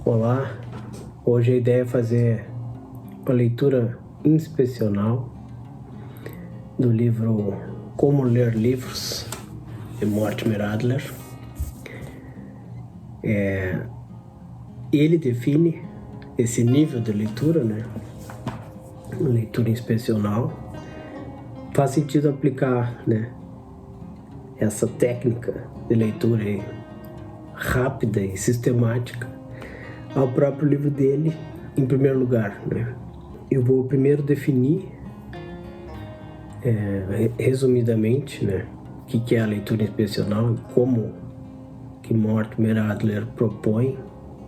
Olá, hoje a ideia é fazer uma leitura inspecional do livro Como Ler Livros, de Mortimer Adler. Ele define esse nível de leitura, uma leitura inspecional. Faz sentido aplicar, essa técnica de leitura rápida e sistemática ao próprio livro dele, em primeiro lugar. Eu vou primeiro definir, resumidamente, o que é a leitura inspecional e como que Mortimer Adler propõe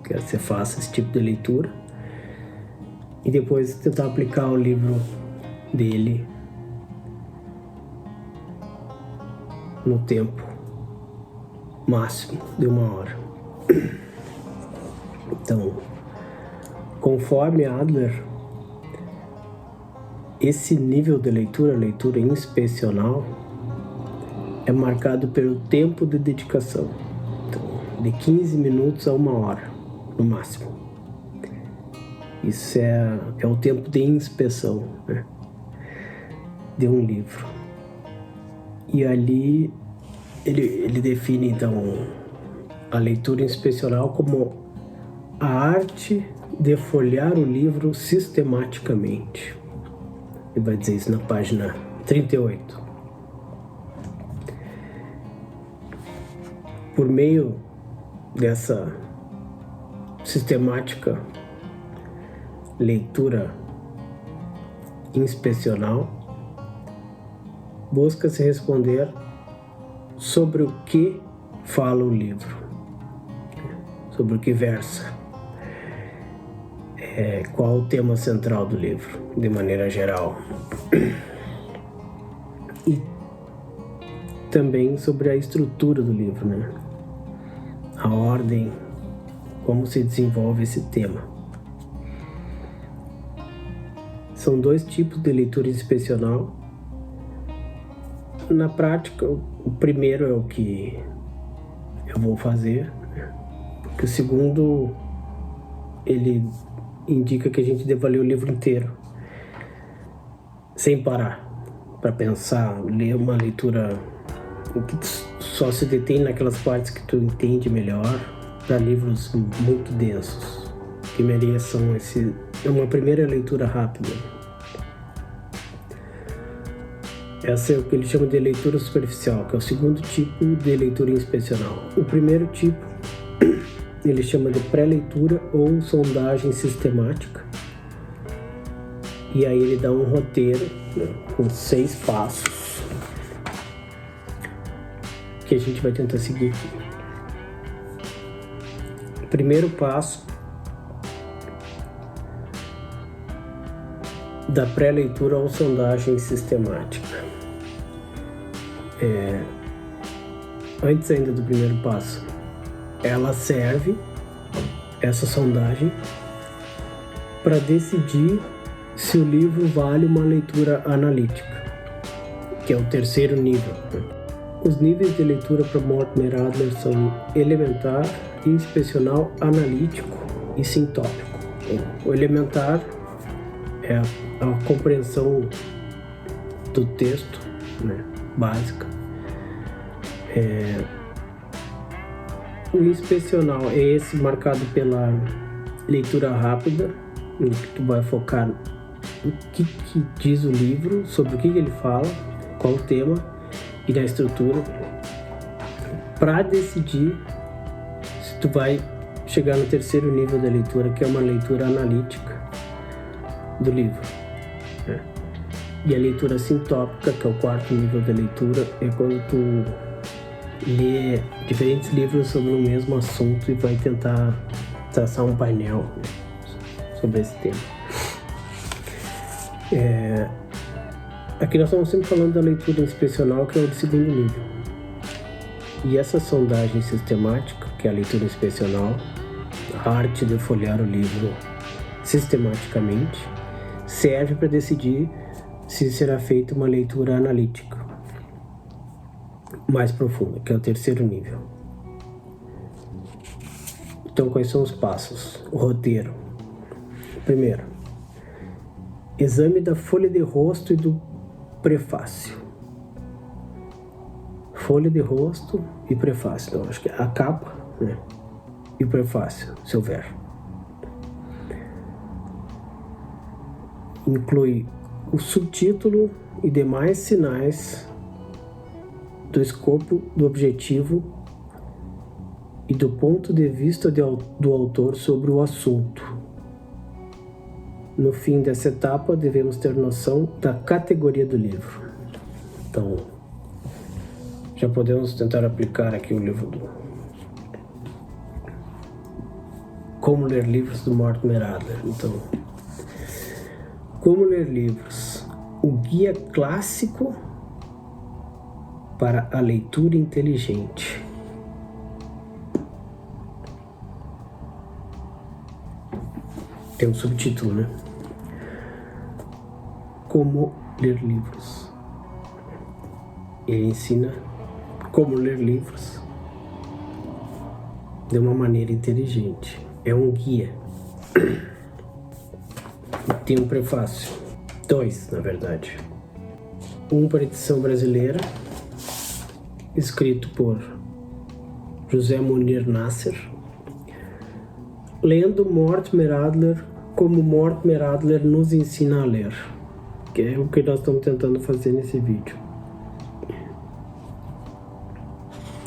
que você faça esse tipo de leitura, e depois tentar aplicar o livro dele no tempo máximo de 1 hora. Então, conforme Adler, esse nível de leitura inspecional, é marcado pelo tempo de dedicação. Então, de 15 minutos a 1 hora, no máximo. Isso é o tempo de inspeção, de um livro. E ali ele define, então, a leitura inspecional como a arte de folhear o livro sistematicamente. Ele vai dizer isso na página 38. Por meio dessa sistemática leitura inspecional, busca-se responder sobre o que fala o livro, sobre o que versa. Qual o tema central do livro, de maneira geral. E também sobre a estrutura do livro, a ordem, como se desenvolve esse tema. São 2 tipos de leitura inspecional. Na prática, o primeiro é o que eu vou fazer, porque o segundo, ele indica que a gente deva ler o livro inteiro, sem parar, para pensar, ler uma leitura que só se detém naquelas partes que tu entende melhor, para livros muito densos, que mereçam uma primeira leitura rápida. Essa é o que ele chama de leitura superficial, que é o segundo tipo de leitura inspecional. O primeiro tipo ele chama de pré-leitura ou sondagem sistemática. E aí ele dá um roteiro, com 6 passos que a gente vai tentar seguir aqui. Primeiro passo da pré-leitura ou sondagem sistemática. Antes ainda do primeiro passo, ela serve, essa sondagem, para decidir se o livro vale uma leitura analítica, que é o terceiro nível. Os níveis de leitura para Mortimer Adler são elementar, inspecional, analítico e sintópico. O elementar é a compreensão do texto, básica. O inspecional é esse marcado pela leitura rápida, em que tu vai focar no que diz o livro, sobre o que ele fala, qual o tema e na estrutura, para decidir se tu vai chegar no terceiro nível da leitura, que é uma leitura analítica do livro. E a leitura sintópica, que é o 4º nível da leitura, é quando tu lê diferentes livros sobre o mesmo assunto e vai tentar traçar um painel sobre esse tema. Aqui nós estamos sempre falando da leitura inspecional, que é o de 2º nível. E essa sondagem sistemática, que é a leitura inspecional, a arte de folhear o livro sistematicamente, serve para decidir se será feita uma leitura analítica mais profunda, que é o terceiro nível. Então, quais são os passos? O roteiro. Primeiro, exame da folha de rosto e do prefácio. Folha de rosto e prefácio. Então, acho que é a capa, né? E o prefácio, se houver. Inclui o subtítulo e demais sinais do escopo do objetivo e do ponto de vista do autor sobre o assunto. No fim dessa etapa, devemos ter noção da categoria do livro. Então, já podemos tentar aplicar aqui o livro do Como Ler Livros, do Mortimer Adler. Então, Como Ler Livros, o guia clássico para a leitura inteligente. Tem um subtítulo, né? Como ler livros. Ele ensina como ler livros de uma maneira inteligente. É um guia. Tem um prefácio. 2, na verdade. Um para edição brasileira, escrito por José Munir Nasser, lendo Mortimer Adler como Mortimer Adler nos ensina a ler, que é o que nós estamos tentando fazer nesse vídeo.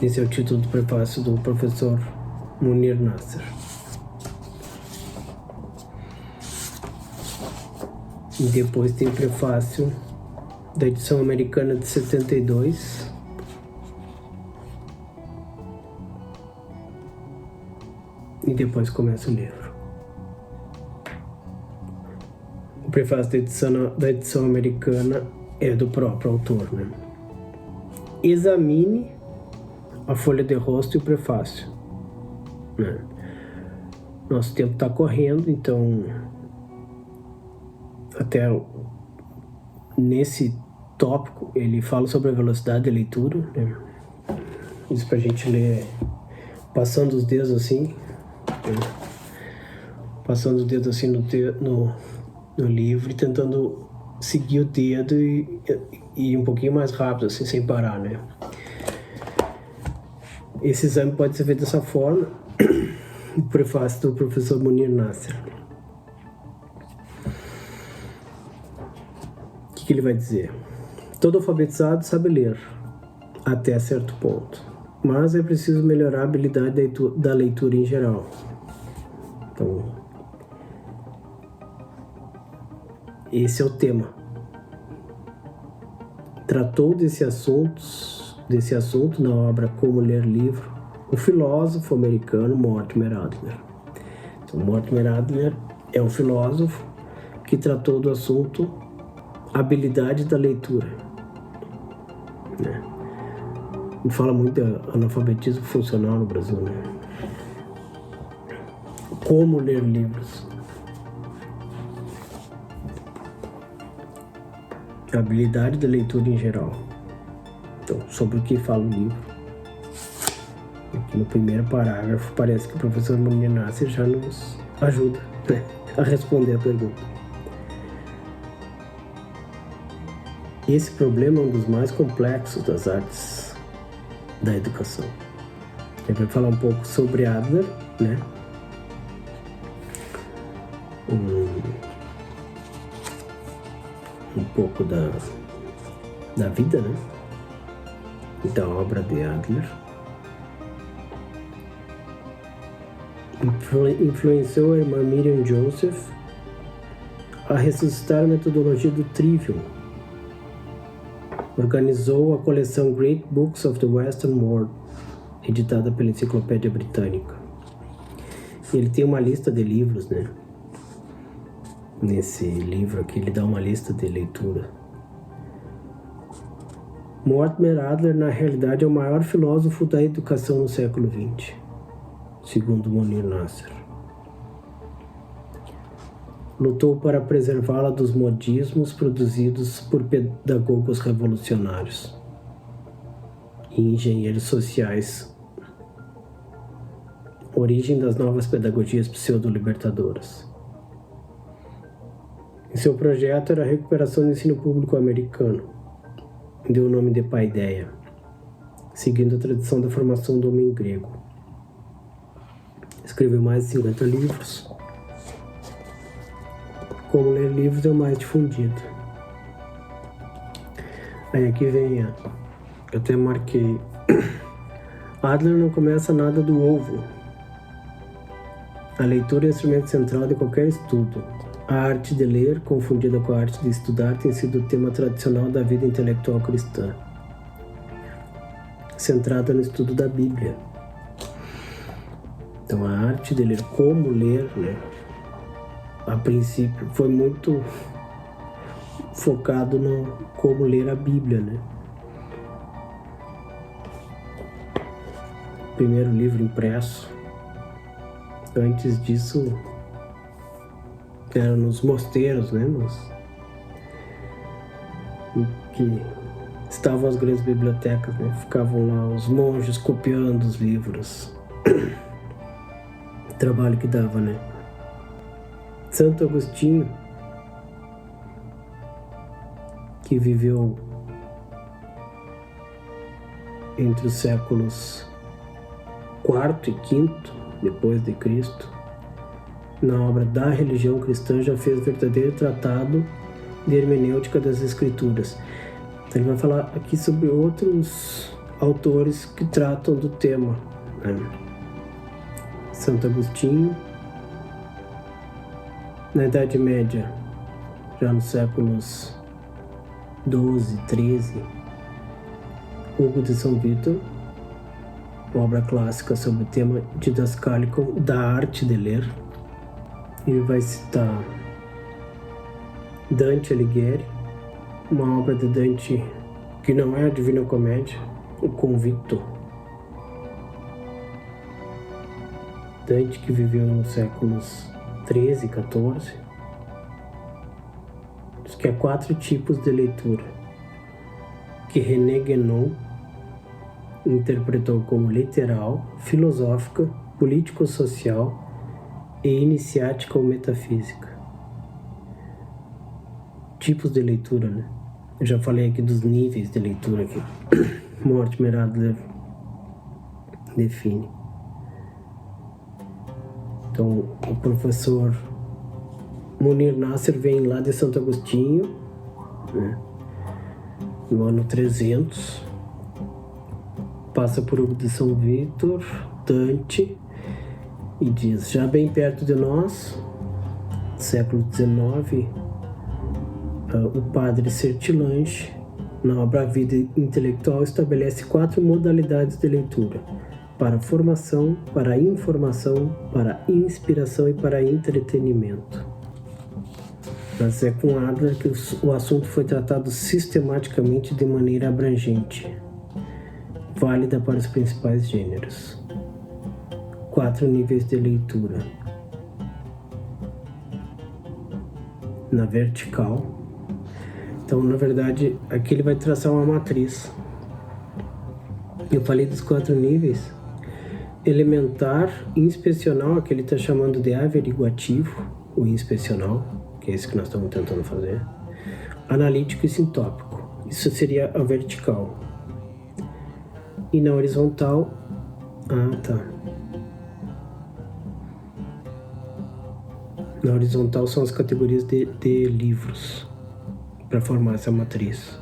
Esse é o título do prefácio do professor Munir Nasser. E depois tem o prefácio da edição americana de 72, e depois começa o livro. O prefácio da edição americana é do próprio autor, né? Examine a folha de rosto e o prefácio, né? Nosso tempo está correndo, então até nesse tópico ele fala sobre a velocidade de leitura, né? Isso pra gente ler passando os dedos assim, passando os dedos assim no livro e tentando seguir o dedo e um pouquinho mais rápido, assim, sem parar, né? Esse exame pode ser feito dessa forma. O prefácio do professor Munir Nasser. O que ele vai dizer? Todo alfabetizado sabe ler, até certo ponto, mas é preciso melhorar a habilidade da leitura em geral. Então, esse é o tema. Tratou desse assunto na obra Como Ler Livro o filósofo americano Mortimer Adler. Então, Mortimer Adler é um filósofo que tratou do assunto habilidade da leitura, né? Ele fala muito de analfabetismo funcional no Brasil, né? Como ler livros. A habilidade da leitura em geral. Então, sobre o que fala o livro. Aqui no primeiro parágrafo parece que o professor Munir Nasser já nos ajuda, né, a responder a pergunta. Esse problema é um dos mais complexos das artes da educação. Ele vai falar um pouco sobre Adler, né? Um pouco da vida, né? Da obra de Adler. Influenciou a irmã Miriam Joseph a ressuscitar a metodologia do Trivium. Organizou a coleção Great Books of the Western World, editada pela Enciclopédia Britânica. Ele tem uma lista de livros, né? Nesse livro aqui ele dá uma lista de leitura. Mortimer Adler, na realidade, é o maior filósofo da educação no século XX, segundo Munir Nasser. Lutou para preservá-la dos modismos produzidos por pedagogos revolucionários e engenheiros sociais Origem das novas pedagogias pseudo-libertadoras. E seu projeto era a recuperação do ensino público americano. Deu o nome de Paideia, seguindo a tradição da formação do homem grego. Escreveu mais de 50 livros. Como ler livros é o mais difundido. Aí aqui vem eu até marquei. Adler não começa nada do ovo. A leitura é o instrumento central de qualquer estudo. A arte de ler, confundida com a arte de estudar, tem sido o tema tradicional da vida intelectual cristã, centrada no estudo da Bíblia. Então a arte de ler, como ler, né? A princípio foi muito focado no como ler a Bíblia, né? Primeiro livro impresso. Antes disso era nos mosteiros, né? Que estavam as grandes bibliotecas, né? Ficavam lá os monges copiando os livros. Trabalho que dava, né? Santo Agostinho, que viveu entre os séculos IV e V depois de Cristo, na obra Da Religião Cristã já fez verdadeiro tratado de hermenêutica das Escrituras. Então ele vai falar aqui sobre outros autores que tratam do tema, né? Santo Agostinho, na Idade Média, já nos séculos XII, XIII, Hugo de São Vítor, obra clássica sobre o tema didascálico da arte de ler. Ele vai citar Dante Alighieri, uma obra de Dante que não é a Divina Comédia, o Convito. Dante, que viveu nos séculos 13 e 14, diz que há 4 tipos de leitura, que René Guénon interpretou como literal, filosófica, político-social e iniciática ou metafísica. Tipos de leitura, né? Eu já falei aqui dos níveis de leitura que Mortimer Adler define. Então, o professor Munir Nasser vem lá de Santo Agostinho, né, no ano 300, passa por Hugo de São Vítor, Dante, e diz, já bem perto de nós, século XIX, o padre Sertilange, na obra Vida Intelectual, estabelece 4 modalidades de leitura: para a formação, para a informação, para a inspiração e para entretenimento. Mas é com Adler que o assunto foi tratado sistematicamente de maneira abrangente, válida para os principais gêneros. 4 níveis de leitura. Na vertical. Então, na verdade, aqui ele vai traçar uma matriz. Eu falei dos 4 níveis. Elementar, inspecional, que ele está chamando de averiguativo, o inspecional, que é esse que nós estamos tentando fazer. Analítico e sintópico. Isso seria a vertical. E na horizontal... Na horizontal são as categorias de livros, para formar essa matriz.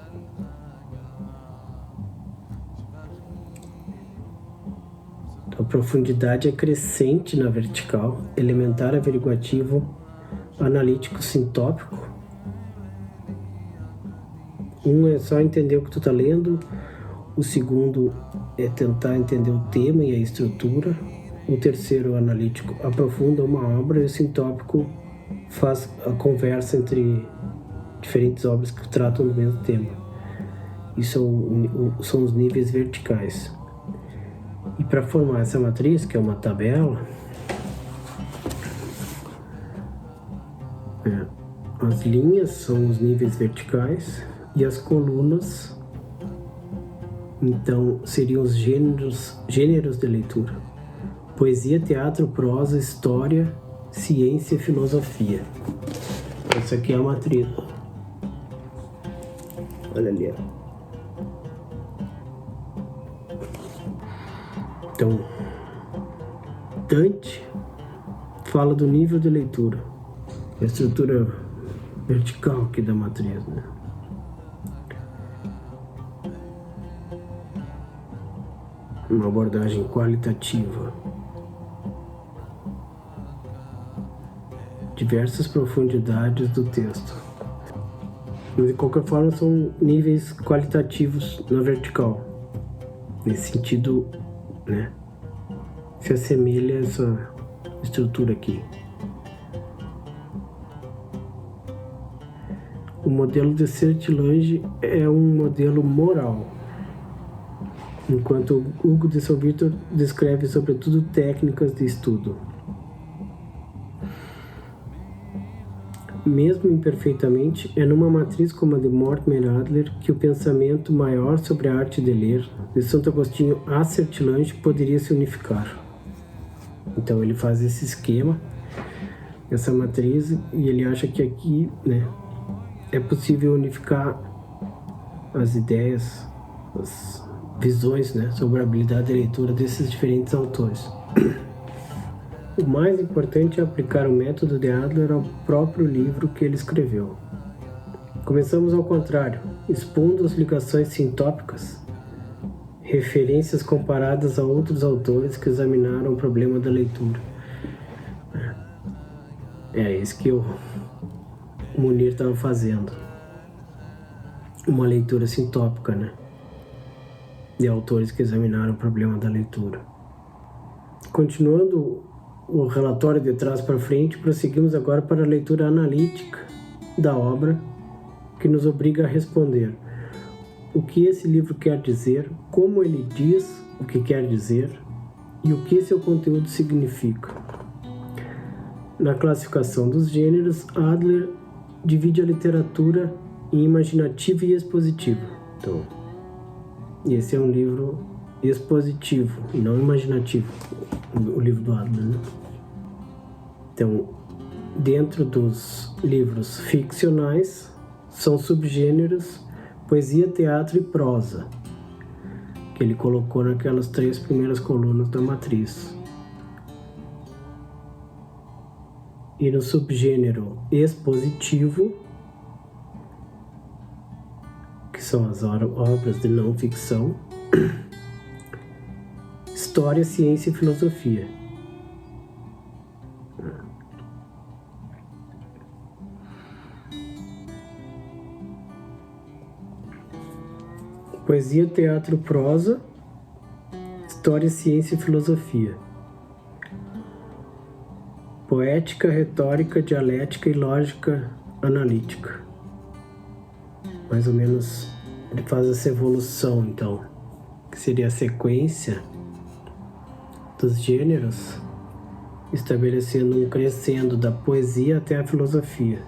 A profundidade é crescente na vertical, elementar, averiguativo, analítico, sintópico. Um é só entender o que tu está lendo, o segundo é tentar entender o tema e a estrutura, o terceiro, o analítico, aprofunda uma obra, e o sintópico faz a conversa entre diferentes obras que tratam do mesmo tema. Isso são os níveis verticais. E para formar essa matriz, que é uma tabela, as linhas são os níveis verticais e as colunas, então, seriam os gêneros de leitura. Poesia, teatro, prosa, história, ciência e filosofia. Essa aqui é a matriz. Olha ali, ó. Então, Dante fala do nível de leitura, a estrutura vertical aqui da matriz, né? Uma abordagem qualitativa. Diversas profundidades do texto. Mas, de qualquer forma, são níveis qualitativos na vertical. Nesse sentido, né? Se assemelha a essa estrutura aqui. O modelo de Sertilange é um modelo moral, enquanto Hugo de São Vítor descreve sobretudo técnicas de estudo. Mesmo imperfeitamente, é numa matriz como a de Mortimer Adler que o pensamento maior sobre a arte de ler, de Santo Agostinho a Sertilange, poderia se unificar. Então ele faz esse esquema, essa matriz, e ele acha que aqui, né, é possível unificar as ideias, as visões, né, sobre a habilidade de leitura desses diferentes autores. O mais importante é aplicar o método de Adler ao próprio livro que ele escreveu. Começamos ao contrário, expondo as ligações sintópicas, referências comparadas a outros autores que examinaram o problema da leitura. É isso que o Munir estava fazendo. Uma leitura sintópica, né? De autores que examinaram o problema da leitura. Continuando o relatório de trás para frente, prosseguimos agora para a leitura analítica da obra, que nos obriga a responder o que esse livro quer dizer, como ele diz o que quer dizer e o que seu conteúdo significa. Na classificação dos gêneros, Adler divide a literatura em imaginativo e expositivo. Então, esse é um livro expositivo e não imaginativo, o livro do Adler, né? Então, dentro dos livros ficcionais, são subgêneros poesia, teatro e prosa, que ele colocou naquelas 3 primeiras colunas da matriz. E no subgênero expositivo, que são as obras de não ficção, história, ciência e filosofia. Poesia, teatro, prosa, história, ciência e filosofia. Poética, retórica, dialética e lógica analítica. Mais ou menos ele faz essa evolução, então, que seria a sequência dos gêneros, estabelecendo um crescendo da poesia até a filosofia.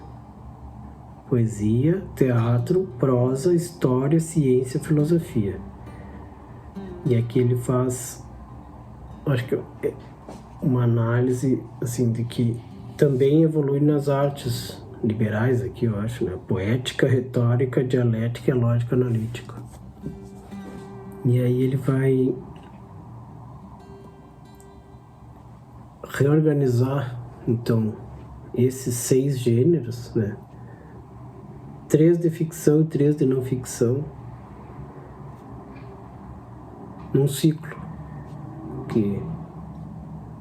Poesia, teatro, prosa, história, ciência, filosofia. E aqui ele faz, acho que uma análise assim de que também evolui nas artes liberais aqui, eu acho, né? Poética, retórica, dialética e lógica analítica. E aí ele vai reorganizar, então, esses 6 gêneros, né? 3 de ficção e 3 de não ficção, num ciclo que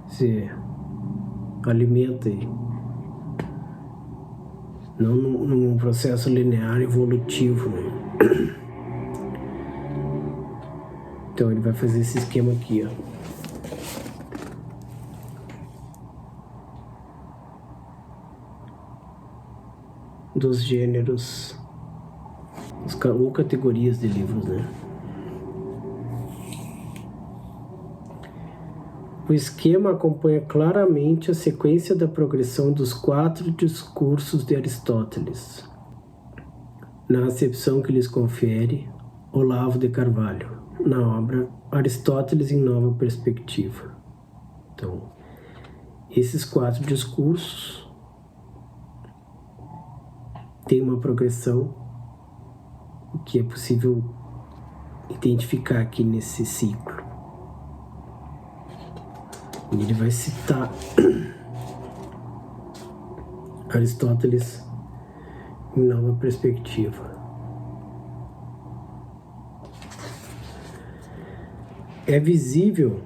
se alimenta aí, não num processo linear evolutivo, né? Então ele vai fazer esse esquema aqui, ó. Dos gêneros ou categorias de livros, né? O esquema acompanha claramente a sequência da progressão dos 4 discursos de Aristóteles, na acepção que lhes confere Olavo de Carvalho, na obra Aristóteles em Nova Perspectiva. Então, esses 4 discursos têm uma progressão que é possível identificar aqui nesse ciclo. Ele vai citar Aristóteles em nova perspectiva. É visível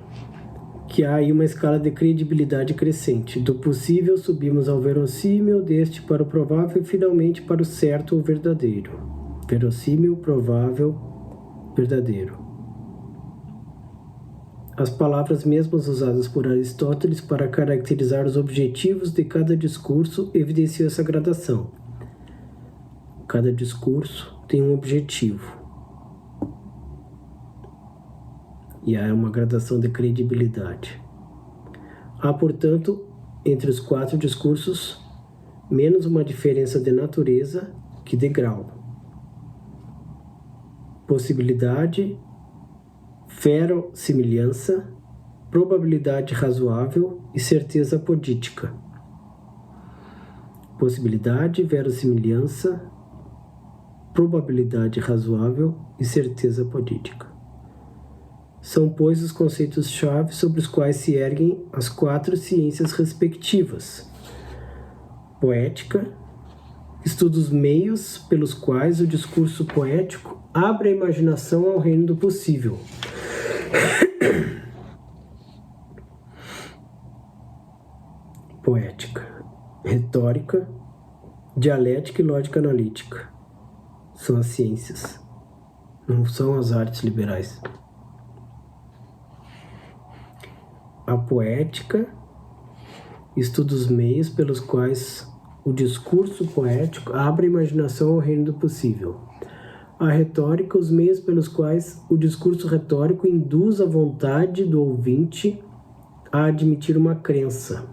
que há aí uma escala de credibilidade crescente. Do possível subimos ao verossímil, deste para o provável e finalmente para o certo ou verdadeiro. Verossímil, provável, verdadeiro. As palavras mesmas usadas por Aristóteles para caracterizar os objetivos de cada discurso evidenciam essa gradação. Cada discurso tem um objetivo. E há uma gradação de credibilidade. Há, portanto, entre os 4 discursos, menos uma diferença de natureza que de grau. Possibilidade, verossimilhança, probabilidade razoável e certeza apodítica. Possibilidade, verossimilhança, probabilidade razoável e certeza apodítica. São, pois, os conceitos-chave sobre os quais se erguem as 4 ciências respectivas. Poética, estuda os meios pelos quais o discurso poético abre a imaginação ao reino do possível. Poética, retórica, dialética e lógica analítica. São as ciências, não são as artes liberais. A poética estuda os meios pelos quais o discurso poético abre a imaginação ao reino do possível. A retórica, os meios pelos quais o discurso retórico induz a vontade do ouvinte a admitir uma crença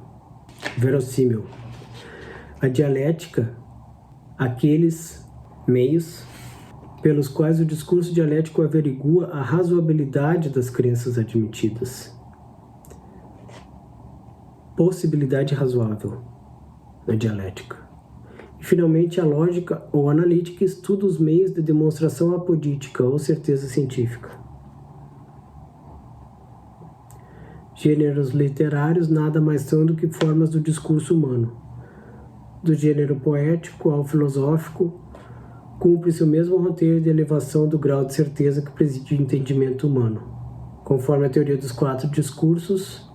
verossímil. A dialética, aqueles meios pelos quais o discurso dialético averigua a razoabilidade das crenças admitidas. Possibilidade razoável na dialética. E, finalmente, a lógica ou analítica estuda os meios de demonstração apodítica ou certeza científica. Gêneros literários nada mais são do que formas do discurso humano. Do gênero poético ao filosófico, cumpre-se o mesmo roteiro de elevação do grau de certeza que preside o entendimento humano. Conforme a teoria dos 4 discursos,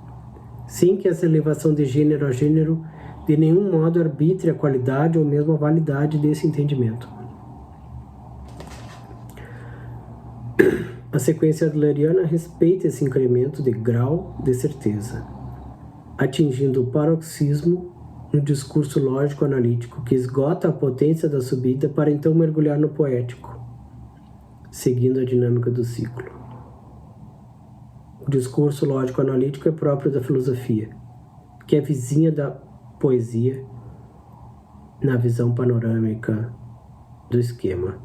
sem que essa elevação de gênero a gênero de nenhum modo arbitre a qualidade ou mesmo a validade desse entendimento. A sequência adleriana respeita esse incremento de grau de certeza, atingindo o paroxismo no discurso lógico-analítico que esgota a potência da subida para então mergulhar no poético, seguindo a dinâmica do ciclo. O discurso lógico-analítico é próprio da filosofia, que é vizinha da poesia na visão panorâmica do esquema,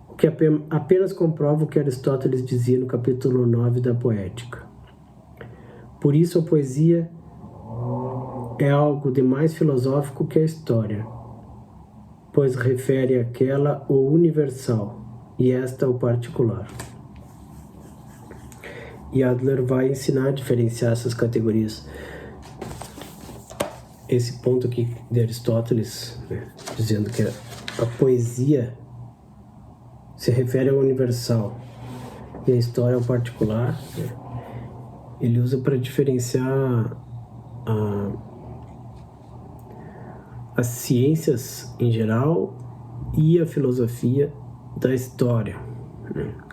o que apenas comprova o que Aristóteles dizia no capítulo 9 da Poética. Por isso a poesia é algo de mais filosófico que a história, pois refere àquela o universal e esta o particular. E Adler vai ensinar a diferenciar essas categorias. Esse ponto aqui de Aristóteles, dizendo que a poesia se refere ao universal e a história ao particular, ele usa para diferenciar as ciências em geral e a filosofia da história,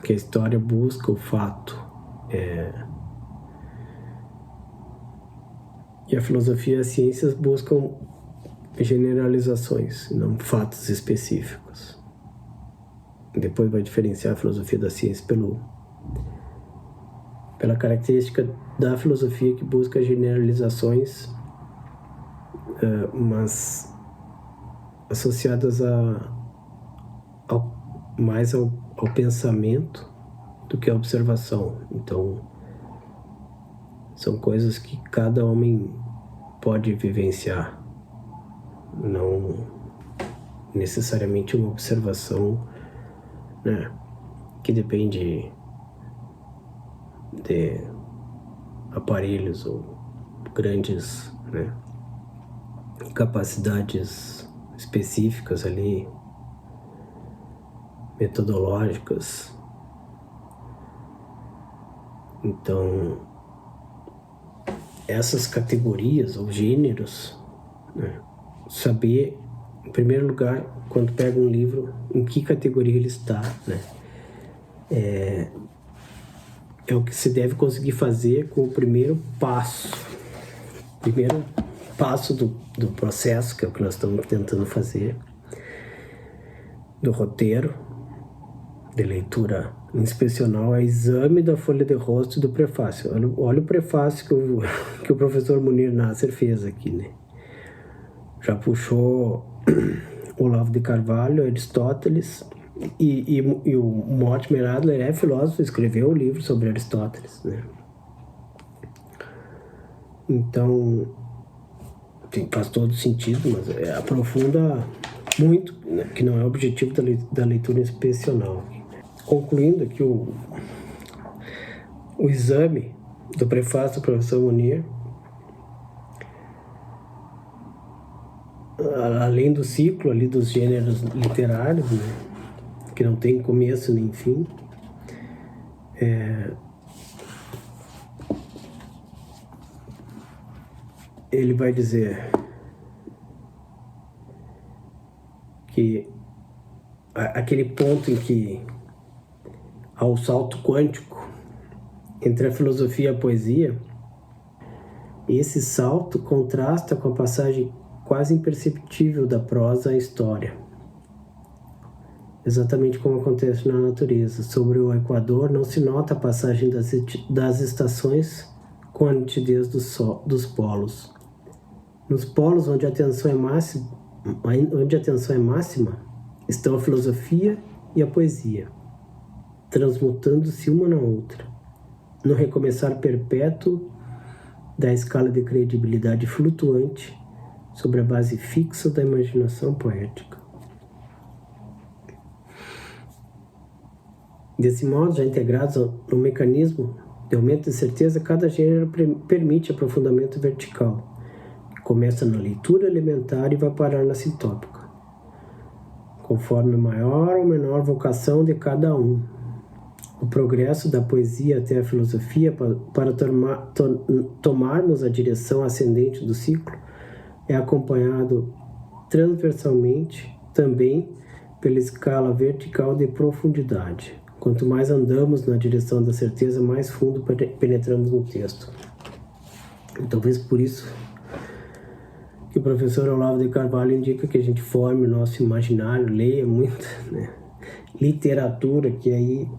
que a história busca o fato. E a filosofia e as ciências buscam generalizações, não fatos específicos. Depois vai diferenciar a filosofia da ciência pela característica da filosofia que busca generalizações, mas associadas mais ao pensamento do que à observação. Então, São coisas que cada homem pode vivenciar, não necessariamente uma observação, né, que depende de aparelhos ou grandes, né, capacidades específicas ali, metodológicas. Então, essas categorias ou gêneros, né, saber, em primeiro lugar, quando pega um livro, em que categoria ele está, né? É o que se deve conseguir fazer com o primeiro passo. Primeiro passo do processo, que é o que nós estamos tentando fazer, do roteiro de leitura inspecional, é exame da folha de rosto e do prefácio. Olha o prefácio que o professor Munir Nasser fez aqui, né? Já puxou Olavo de Carvalho, Aristóteles, e o Mortimer Adler é filósofo, escreveu um livro sobre Aristóteles, né? Então, faz todo sentido, mas aprofunda muito, né, que não é o objetivo da leitura inspecional. Concluindo aqui o exame do prefácio do professor Munir, além do ciclo ali dos gêneros literários, né, que não tem começo nem fim, ele vai dizer que aquele ponto em que há o salto quântico entre a filosofia e a poesia, esse salto contrasta com a passagem quase imperceptível da prosa à história. Exatamente como acontece na natureza. Sobre o Equador não se nota a passagem das estações com a nitidez dos polos. Nos polos onde a tensão é máxima, estão a filosofia e a poesia, transmutando-se uma na outra, no recomeçar perpétuo da escala de credibilidade flutuante sobre a base fixa da imaginação poética. Desse modo, já integrados no mecanismo de aumento de certeza, cada gênero permite aprofundamento vertical, que começa na leitura elementar e vai parar na sintópica, conforme maior ou menor vocação de cada um. O progresso da poesia até a filosofia para tomarmos a direção ascendente do ciclo é acompanhado transversalmente também pela escala vertical de profundidade. Quanto mais andamos na direção da certeza, mais fundo penetramos no texto. E talvez por isso que o professor Olavo de Carvalho indica que a gente forme o nosso imaginário, leia muito, né, literatura, que aí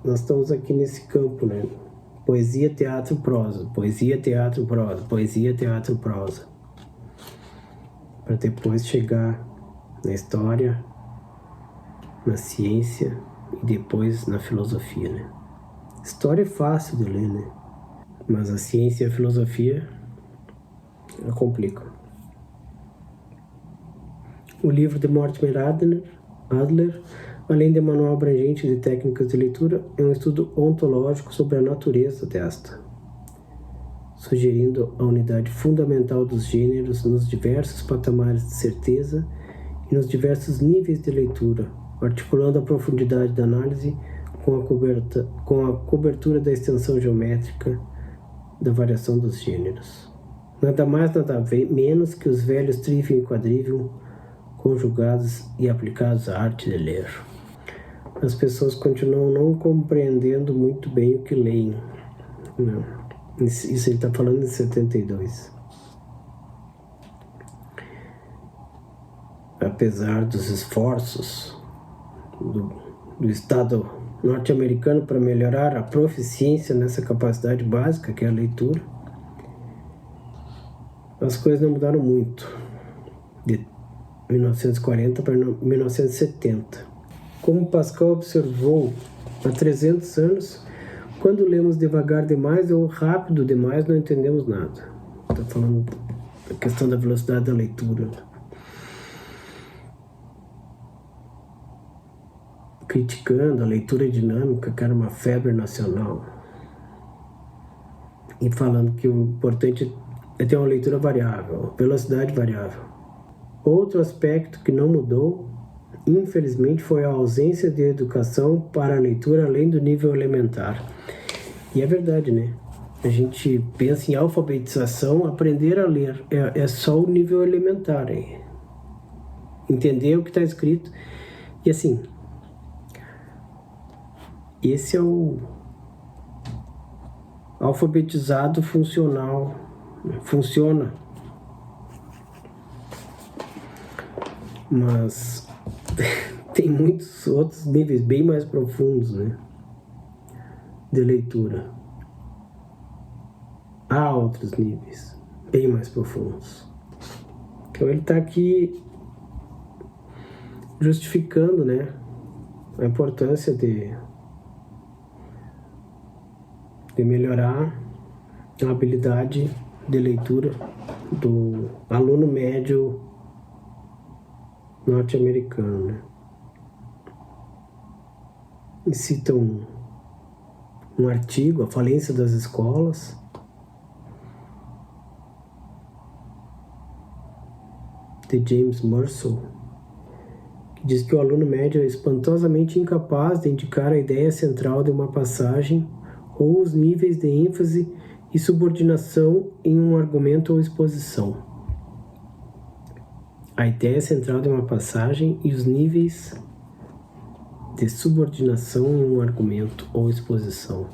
nós estamos aqui nesse campo, né? Poesia, teatro, prosa. Poesia, teatro, prosa. Poesia, teatro, prosa. Para depois chegar na história, na ciência e depois na filosofia, né? História é fácil de ler, né? Mas a ciência e a filosofia complicam. O livro de Mortimer Adler, além de manual abrangente de técnicas de leitura, é um estudo ontológico sobre a natureza desta, sugerindo a unidade fundamental dos gêneros nos diversos patamares de certeza e nos diversos níveis de leitura, articulando a profundidade da análise com a cobertura da extensão geométrica da variação dos gêneros. Nada mais, nada menos que os velhos trivium e quadrivium conjugados e aplicados à arte de ler. As pessoas continuam não compreendendo muito bem o que leem. Não. Isso ele está falando em 72. Apesar dos esforços do Estado norte-americano para melhorar a proficiência nessa capacidade básica, que é a leitura, as coisas não mudaram muito de 1940 para 1970. Como Pascal observou há 300 anos, Quando lemos devagar demais ou rápido demais, não entendemos nada. Está falando da questão da velocidade da leitura. Criticando a leitura dinâmica, que era uma febre nacional. E falando que o importante é ter uma leitura variável, velocidade variável. Outro aspecto que não mudou, infelizmente, foi a ausência de educação para a leitura além do nível elementar. E é verdade, né? A gente pensa em alfabetização, aprender a ler é só o nível elementar aí. Entender o que está escrito. E assim, esse é o alfabetizado funcional. Funciona. Mas tem muitos outros níveis bem mais profundos, né, de leitura. Há outros níveis bem mais profundos. Então ele está aqui justificando, né, a importância de melhorar a habilidade de leitura do aluno médio norte-americano, né? E cita um artigo, A Falência das Escolas, de James Mursell, que diz que o aluno médio é espantosamente incapaz de indicar a ideia central de uma passagem ou os níveis de ênfase e subordinação em um argumento ou exposição. A ideia central de uma passagem e os níveis de subordinação em um argumento ou exposição.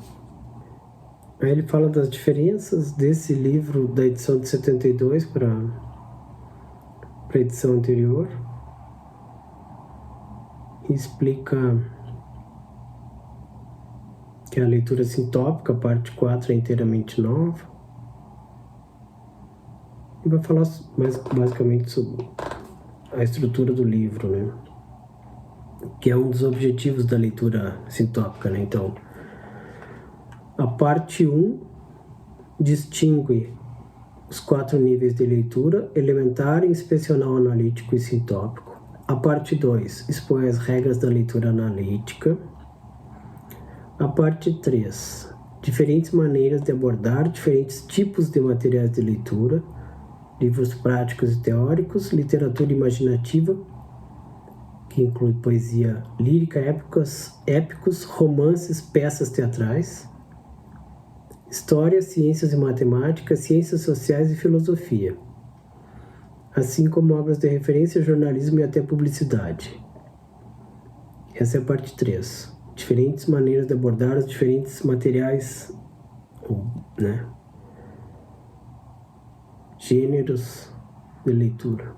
Aí ele fala das diferenças desse livro da edição de 72 para a edição anterior e explica que a leitura sintópica, parte 4, é inteiramente nova. E vai falar mais basicamente sobre a estrutura do livro, né? Que é um dos objetivos da leitura sintópica, né? Então, a parte 1 distingue os 4 níveis de leitura: elementar, inspecional, analítico e sintópico. A parte 2 expõe as regras da leitura analítica. A parte 3, diferentes maneiras de abordar diferentes tipos de materiais de leitura, livros práticos e teóricos, literatura imaginativa, que inclui poesia lírica, épicos, romances, peças teatrais, história, ciências e matemática, ciências sociais e filosofia, assim como obras de referência, jornalismo e até publicidade. Essa é a parte 3. Diferentes maneiras de abordar os diferentes materiais, né? Gêneros de leitura.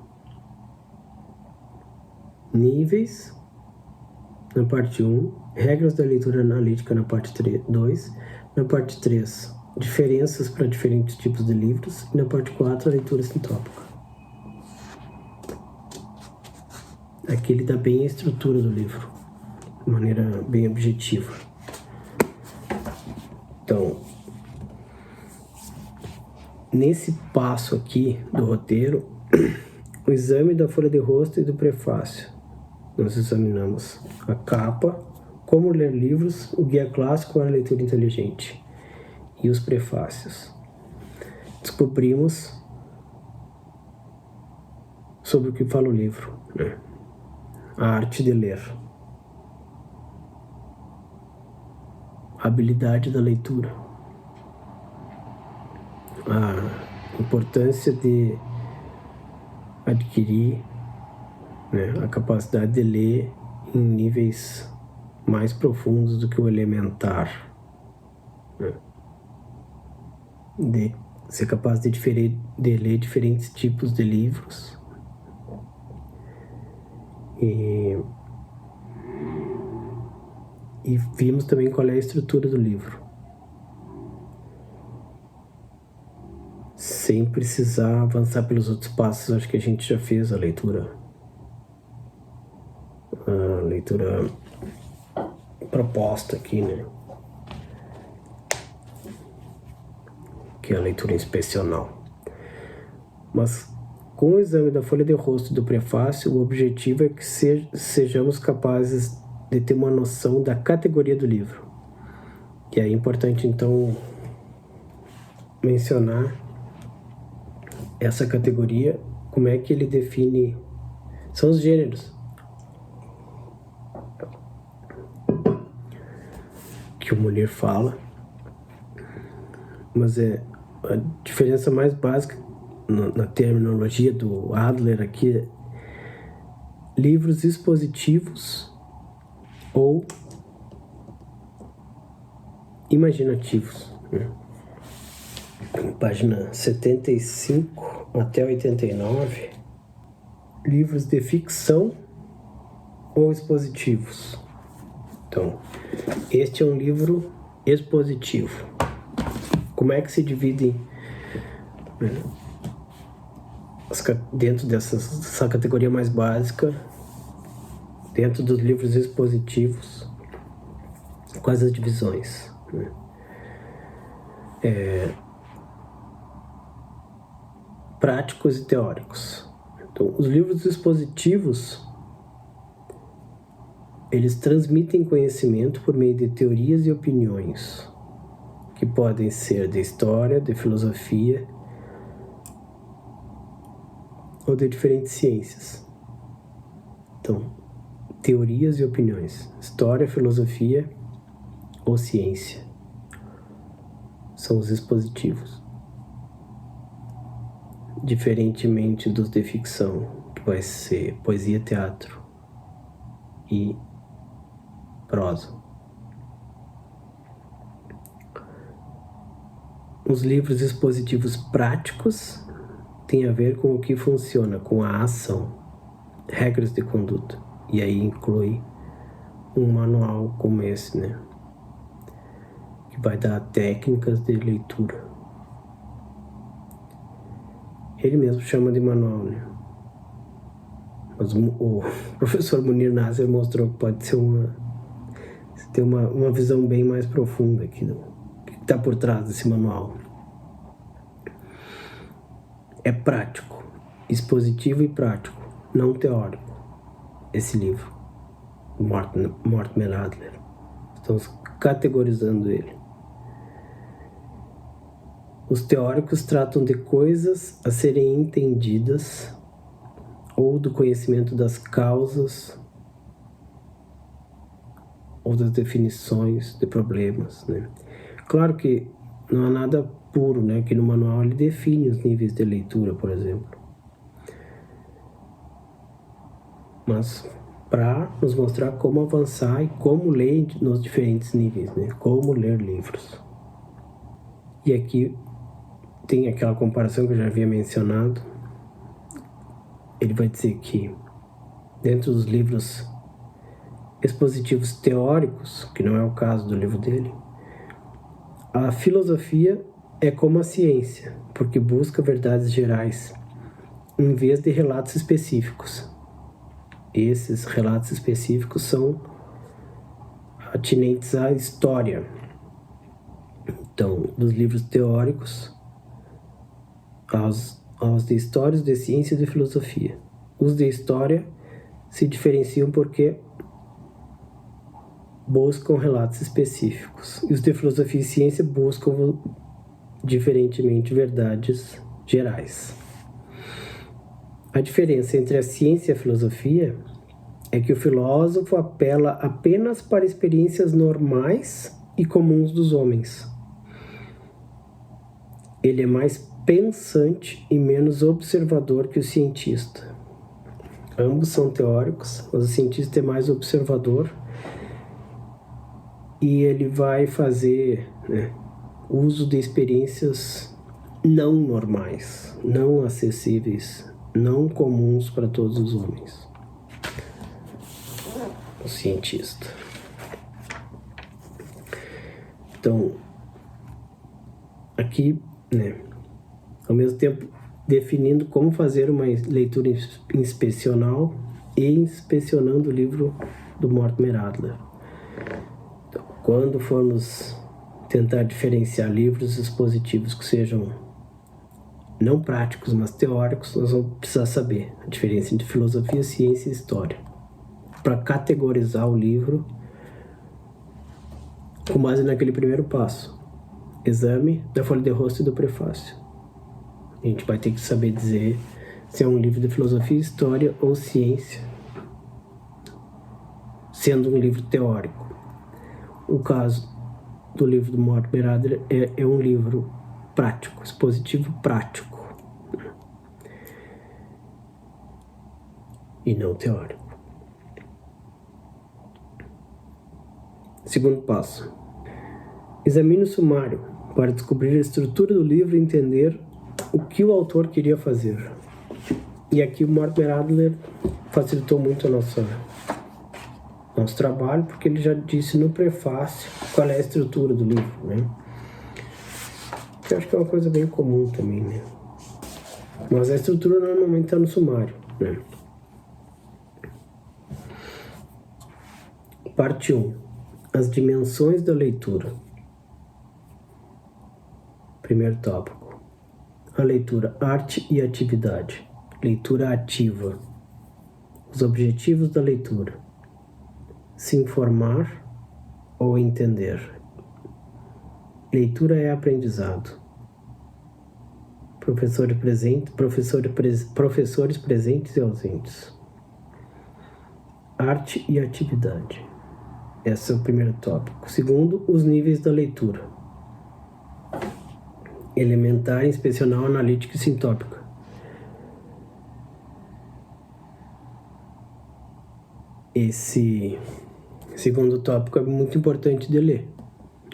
Níveis, na parte 1. Regras da leitura analítica, na parte 2. Na parte 3, diferenças para diferentes tipos de livros. E na parte 4, a leitura sintópica. Aqui ele dá bem a estrutura do livro, de maneira bem objetiva. Então, nesse passo aqui do roteiro, o exame da folha de rosto e do prefácio. Nós examinamos a capa, como ler livros, o guia clássico para a leitura inteligente e os prefácios. Descobrimos sobre o que fala o livro, né? A arte de ler, a habilidade da leitura, a importância de adquirir, né, a capacidade de ler em níveis mais profundos do que o elementar, né? De ser capaz de ler diferentes tipos de livros. E vimos também qual é a estrutura do livro, sem precisar avançar pelos outros passos. Acho que a gente já fez a leitura proposta aqui, né? que é a leitura inspecional. Mas com o exame da folha de rosto do prefácio, o objetivo é que sejamos capazes de ter uma noção da categoria do livro. E é importante, então, mencionar essa categoria, como é que ele define, são os gêneros que o Muller fala, mas a diferença mais básica na terminologia do Adler aqui é livros expositivos ou imaginativos, né? Página 75 até 89, livros de ficção ou expositivos. Então, este é um livro expositivo. Como é que se dividem, né, dentro dessa categoria mais básica, dentro dos livros expositivos, quais as divisões, né? Práticos e teóricos. Então, os livros expositivos, eles transmitem conhecimento por meio de teorias e opiniões, que podem ser de história, de filosofia ou de diferentes ciências. Então, teorias e opiniões, história, filosofia ou ciência, são os expositivos. Diferentemente dos de ficção, que vai ser poesia, teatro e prosa. Os livros expositivos práticos têm a ver com o que funciona, com a ação, regras de conduta. E aí inclui um manual como esse, né? Que vai dar técnicas de leitura. Ele mesmo chama de manual, né? Mas o professor Munir Nasser mostrou que pode ser ter uma visão bem mais profunda aqui do que está por trás desse manual. É prático, expositivo e prático, não teórico, esse livro, Mortimer Adler. Estamos categorizando ele. Os teóricos tratam de coisas a serem entendidas ou do conhecimento das causas ou das definições de problemas, né? Claro que não há nada puro, né? Que no manual ele define os níveis de leitura, por exemplo. Mas para nos mostrar como avançar e como ler nos diferentes níveis, né? Como ler livros. E aqui tem aquela comparação que eu já havia mencionado. Ele vai dizer que dentro dos livros expositivos teóricos, que não é o caso do livro dele, a filosofia é como a ciência, porque busca verdades gerais, em vez de relatos específicos. Esses relatos específicos são atinentes à história. Então, dos livros teóricos, aos de histórias, de ciência e de filosofia. Os de história se diferenciam porque buscam relatos específicos. E os de filosofia e ciência buscam, diferentemente, verdades gerais. A diferença entre a ciência e a filosofia é que o filósofo apela apenas para experiências normais e comuns dos homens. Ele é mais pensante e menos observador que o cientista. Ambos são teóricos, mas o cientista é mais observador e ele vai fazer, né, uso de experiências não normais, não acessíveis, não comuns para todos os homens. O cientista. Então, aqui, né, ao mesmo tempo definindo como fazer uma leitura inspecional e inspecionando o livro do Mortimer Adler. Então, quando formos tentar diferenciar livros expositivos que sejam não práticos, mas teóricos, nós vamos precisar saber a diferença entre filosofia, ciência e história, para categorizar o livro com base naquele primeiro passo, exame da folha de rosto e do prefácio. A gente vai ter que saber dizer se é um livro de filosofia, história ou ciência, sendo um livro teórico. O caso do livro do Mortimer Adler é um livro prático, expositivo prático, e não teórico. Segundo passo. Examine o sumário para descobrir a estrutura do livro e entender o que o autor queria fazer. E aqui o Mortimer Adler facilitou muito nosso trabalho, porque ele já disse no prefácio qual é a estrutura do livro, né? Que eu acho que é uma coisa bem comum também, né? Mas a estrutura normalmente está no sumário, né? Parte 1. As dimensões da leitura. Primeiro tópico. A leitura, arte e atividade. Leitura ativa. Os objetivos da leitura. Se informar ou entender. Leitura é aprendizado. Professores presentes e ausentes. Arte e atividade. Esse é o primeiro tópico. Segundo, os níveis da leitura. Elementar, inspecional, analítica e sintópica. Esse segundo tópico é muito importante de ler,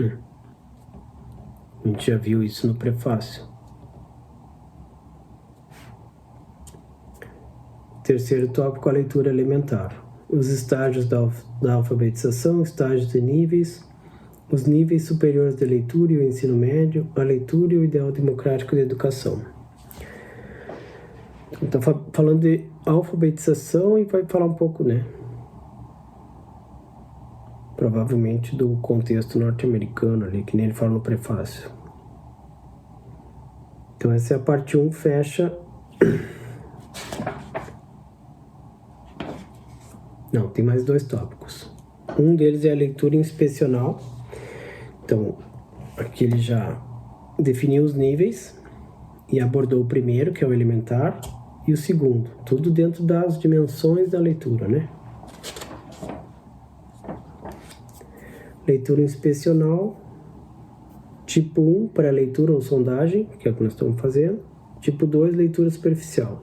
né? A gente já viu isso no prefácio. Terceiro tópico, a leitura elementar. Os estágios da alfabetização, estágios de níveis, os níveis superiores de leitura e o ensino médio, a leitura e o ideal democrático da educação. Então, falando de alfabetização e vai falar um pouco, né? Provavelmente do contexto norte-americano ali, que nem ele fala no prefácio. Então essa é a parte 1, fecha... Não, tem mais 2 tópicos. Um deles é a leitura inspecional. Então, aqui ele já definiu os níveis e abordou o primeiro, que é o elementar, e o segundo, tudo dentro das dimensões da leitura, né? Leitura inspecional, tipo 1, para leitura ou sondagem, que é o que nós estamos fazendo. Tipo 2, leitura superficial.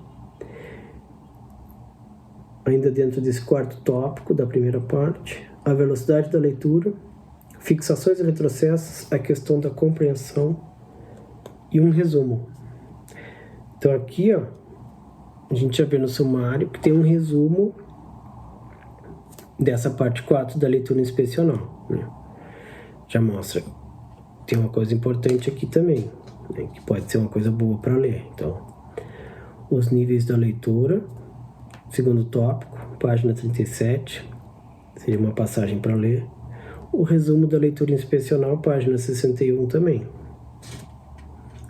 Ainda dentro desse quarto tópico da primeira parte, a velocidade da leitura, fixações e retrocessos, a questão da compreensão e um resumo. Então aqui, ó, a gente já vê no sumário que tem um resumo dessa parte 4 da leitura inspecional, né? Já mostra, tem uma coisa importante aqui também, né, que pode ser uma coisa boa para ler. Então, os níveis da leitura, segundo tópico, página 37, seria uma passagem para ler. O resumo da leitura inspecional, página 61 também.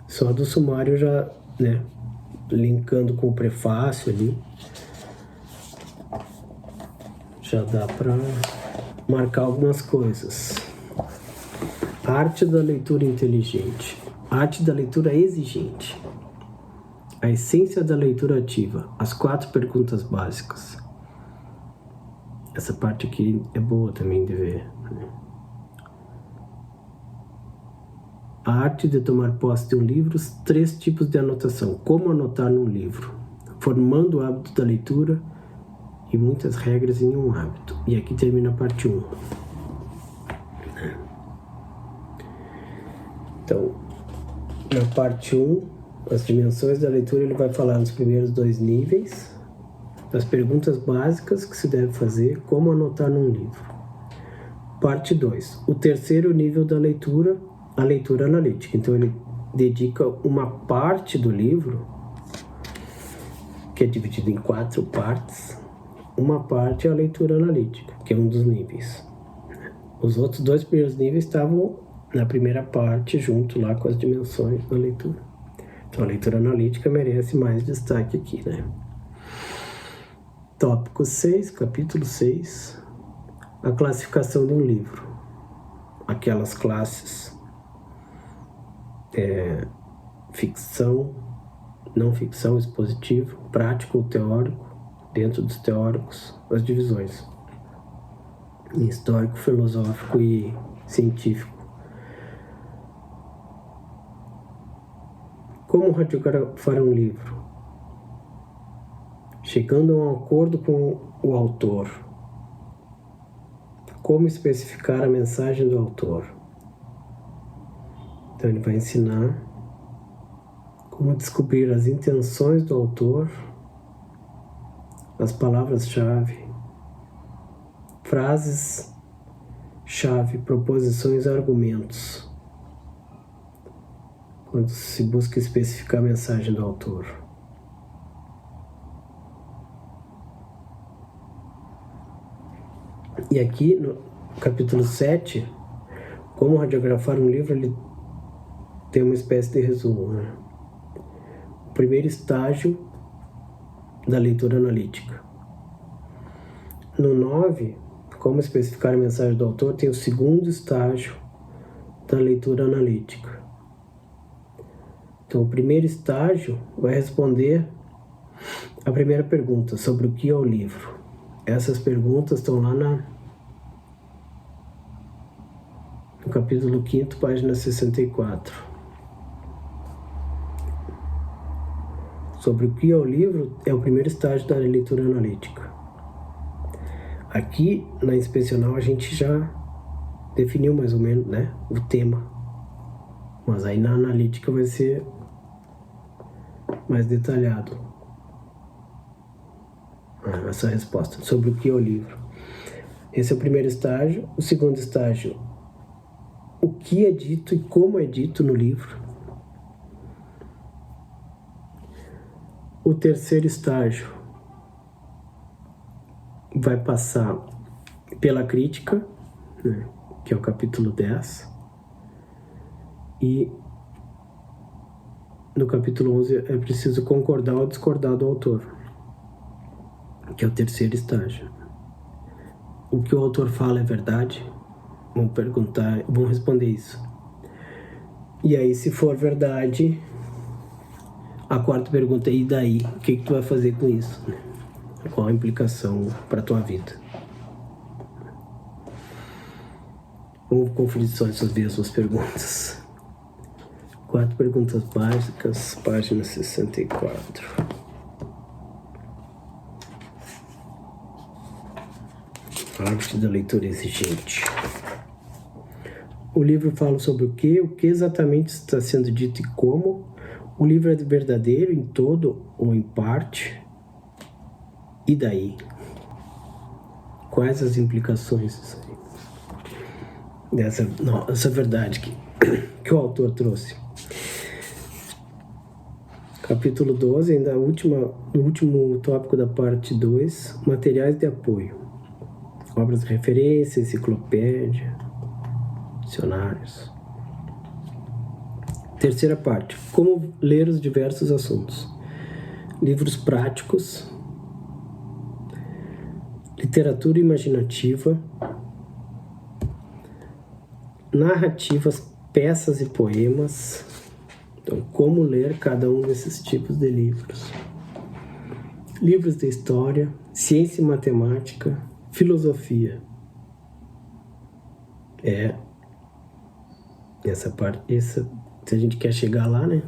Só do sumário já, né, linkando com o prefácio ali, já dá para marcar algumas coisas. Arte da leitura inteligente. Arte da leitura exigente. A essência da leitura ativa. As 4 perguntas básicas. Essa parte aqui é boa também de ver, né? A arte de tomar posse de um livro, os 3 tipos de anotação. Como anotar num livro. Formando o hábito da leitura e muitas regras em um hábito. E aqui termina a parte 1. Então, na parte 1, as dimensões da leitura, ele vai falar nos primeiros 2 níveis, das perguntas básicas que se deve fazer, como anotar num livro. Parte 2, o terceiro nível da leitura, a leitura analítica. Então, ele dedica uma parte do livro, que é dividido em 4 partes. Uma parte é a leitura analítica, que é um dos níveis. Os outros 2 primeiros níveis estavam na primeira parte, junto lá com as dimensões da leitura. Então a leitura analítica merece mais destaque aqui, né? Tópico 6, capítulo 6, a classificação de um livro. Aquelas classes, ficção, não ficção, expositivo, prático ou teórico, dentro dos teóricos, as divisões. Histórico, filosófico e científico. Como radiografar um livro? Chegando a um acordo com o autor. Como especificar a mensagem do autor? Então ele vai ensinar como descobrir as intenções do autor, as palavras-chave, frases-chave, proposições, argumentos, quando se busca especificar a mensagem do autor. E aqui, no capítulo 7, como radiografar um livro, ele tem uma espécie de resumo, né? O primeiro estágio da leitura analítica. No 9, como especificar a mensagem do autor, tem o segundo estágio da leitura analítica. Então, o primeiro estágio vai responder a primeira pergunta, sobre o que é o livro. Essas perguntas estão lá no capítulo 5, página 64. Sobre o que é o livro é o primeiro estágio da leitura analítica. Aqui, na inspecional, a gente já definiu mais ou menos, né, o tema. Mas aí na analítica vai ser mais detalhado essa resposta sobre o que é o livro. Esse é o primeiro estágio. O segundo estágio, o que é dito e como é dito no livro. O terceiro estágio vai passar pela crítica, né, que é o capítulo 10. E no capítulo 11 é preciso concordar ou discordar do autor, que é o terceiro estágio. O que o autor fala é verdade? Vamos perguntar, vamos responder isso. E aí, se for verdade, a quarta pergunta é: e daí? O que tu vai fazer com isso? Qual a implicação para a tua vida? Vamos conferir só essas mesmas perguntas. 4 perguntas básicas, página 64. Arte da leitura exigente. O livro fala sobre o que exatamente está sendo dito e como. O livro é verdadeiro em todo ou em parte? E daí? Quais as implicações disso aí? Dessa verdade que o autor trouxe. Capítulo 12, ainda no último tópico da parte 2, materiais de apoio. Obras de referência, enciclopédia, dicionários. Terceira parte, como ler os diversos assuntos. Livros práticos, literatura imaginativa, narrativas, peças e poemas. Então, como ler cada um desses tipos de livros. Livros de história, ciência e matemática, filosofia. Essa parte, se a gente quer chegar lá, né?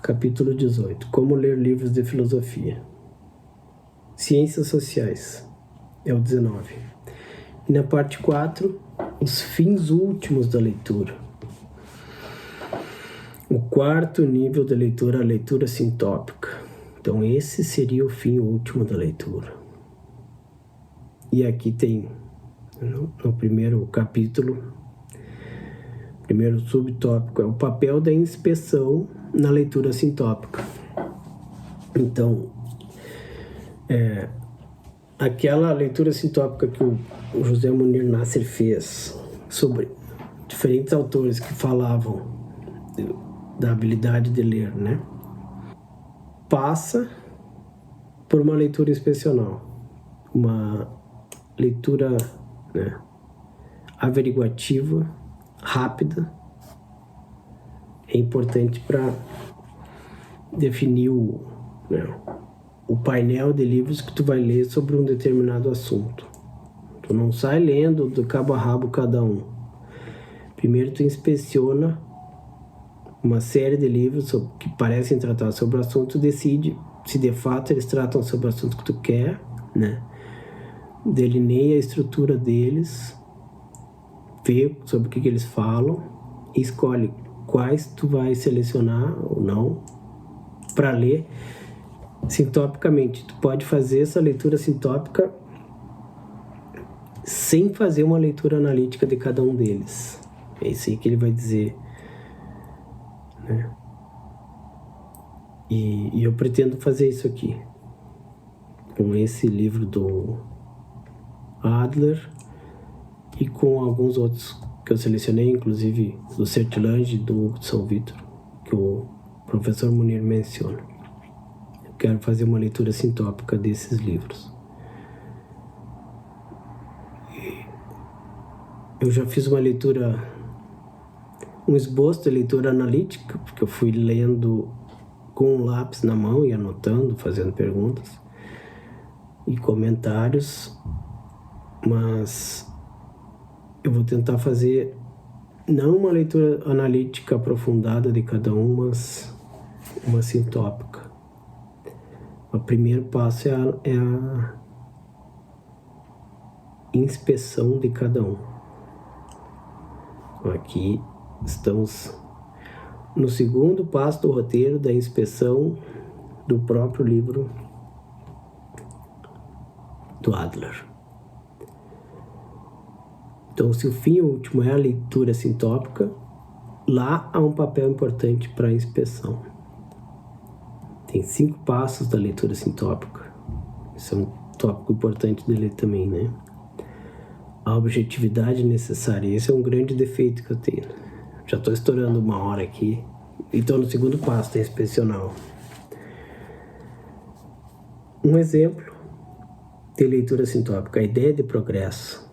Capítulo 18, como ler livros de filosofia. Ciências sociais, é o 19. E na parte 4, os fins últimos da leitura. O quarto nível da leitura, a leitura sintópica. Então esse seria o fim último da leitura. E aqui tem, no primeiro capítulo, primeiro subtópico, é o papel da inspeção na leitura sintópica. Então, aquela leitura sintópica que o José Munir Nasser fez sobre diferentes autores que falavam da habilidade de ler, né? Passa por uma leitura inspecional, uma leitura, né, averiguativa, rápida. É importante para definir o painel de livros que tu vai ler sobre um determinado assunto. Tu não sai lendo do cabo a rabo cada um. Primeiro tu inspeciona uma série de livros que parecem tratar sobre o assunto, decide se de fato eles tratam sobre o assunto que tu quer, né? Delineia a estrutura deles, vê sobre o que eles falam e escolhe quais tu vai selecionar ou não para ler sintopicamente. Tu pode fazer essa leitura sintópica sem fazer uma leitura analítica de cada um deles. É isso aí que ele vai dizer, né? E eu pretendo fazer isso aqui com esse livro do Adler e com alguns outros que eu selecionei, inclusive do Sertilange e do Hugo de São Vítor, que o professor Munir menciona. Eu quero fazer uma leitura sintópica desses livros. Eu já fiz uma leitura, um esboço de leitura analítica, porque eu fui lendo com um lápis na mão e anotando, fazendo perguntas e comentários, mas eu vou tentar fazer não uma leitura analítica aprofundada de cada um, mas uma sintópica. O primeiro passo é a inspeção de cada um. Aqui estamos no segundo passo do roteiro da inspeção do próprio livro do Adler. Então, se o fim último é a leitura sintópica, lá há um papel importante para a inspeção. Tem 5 passos da leitura sintópica. Isso é um tópico importante de ler também, né? A objetividade necessária. Esse é um grande defeito que eu tenho. Já estou estourando 1 hora aqui. Então, no segundo passo da inspecional. Um exemplo de leitura sintópica, a ideia de progresso.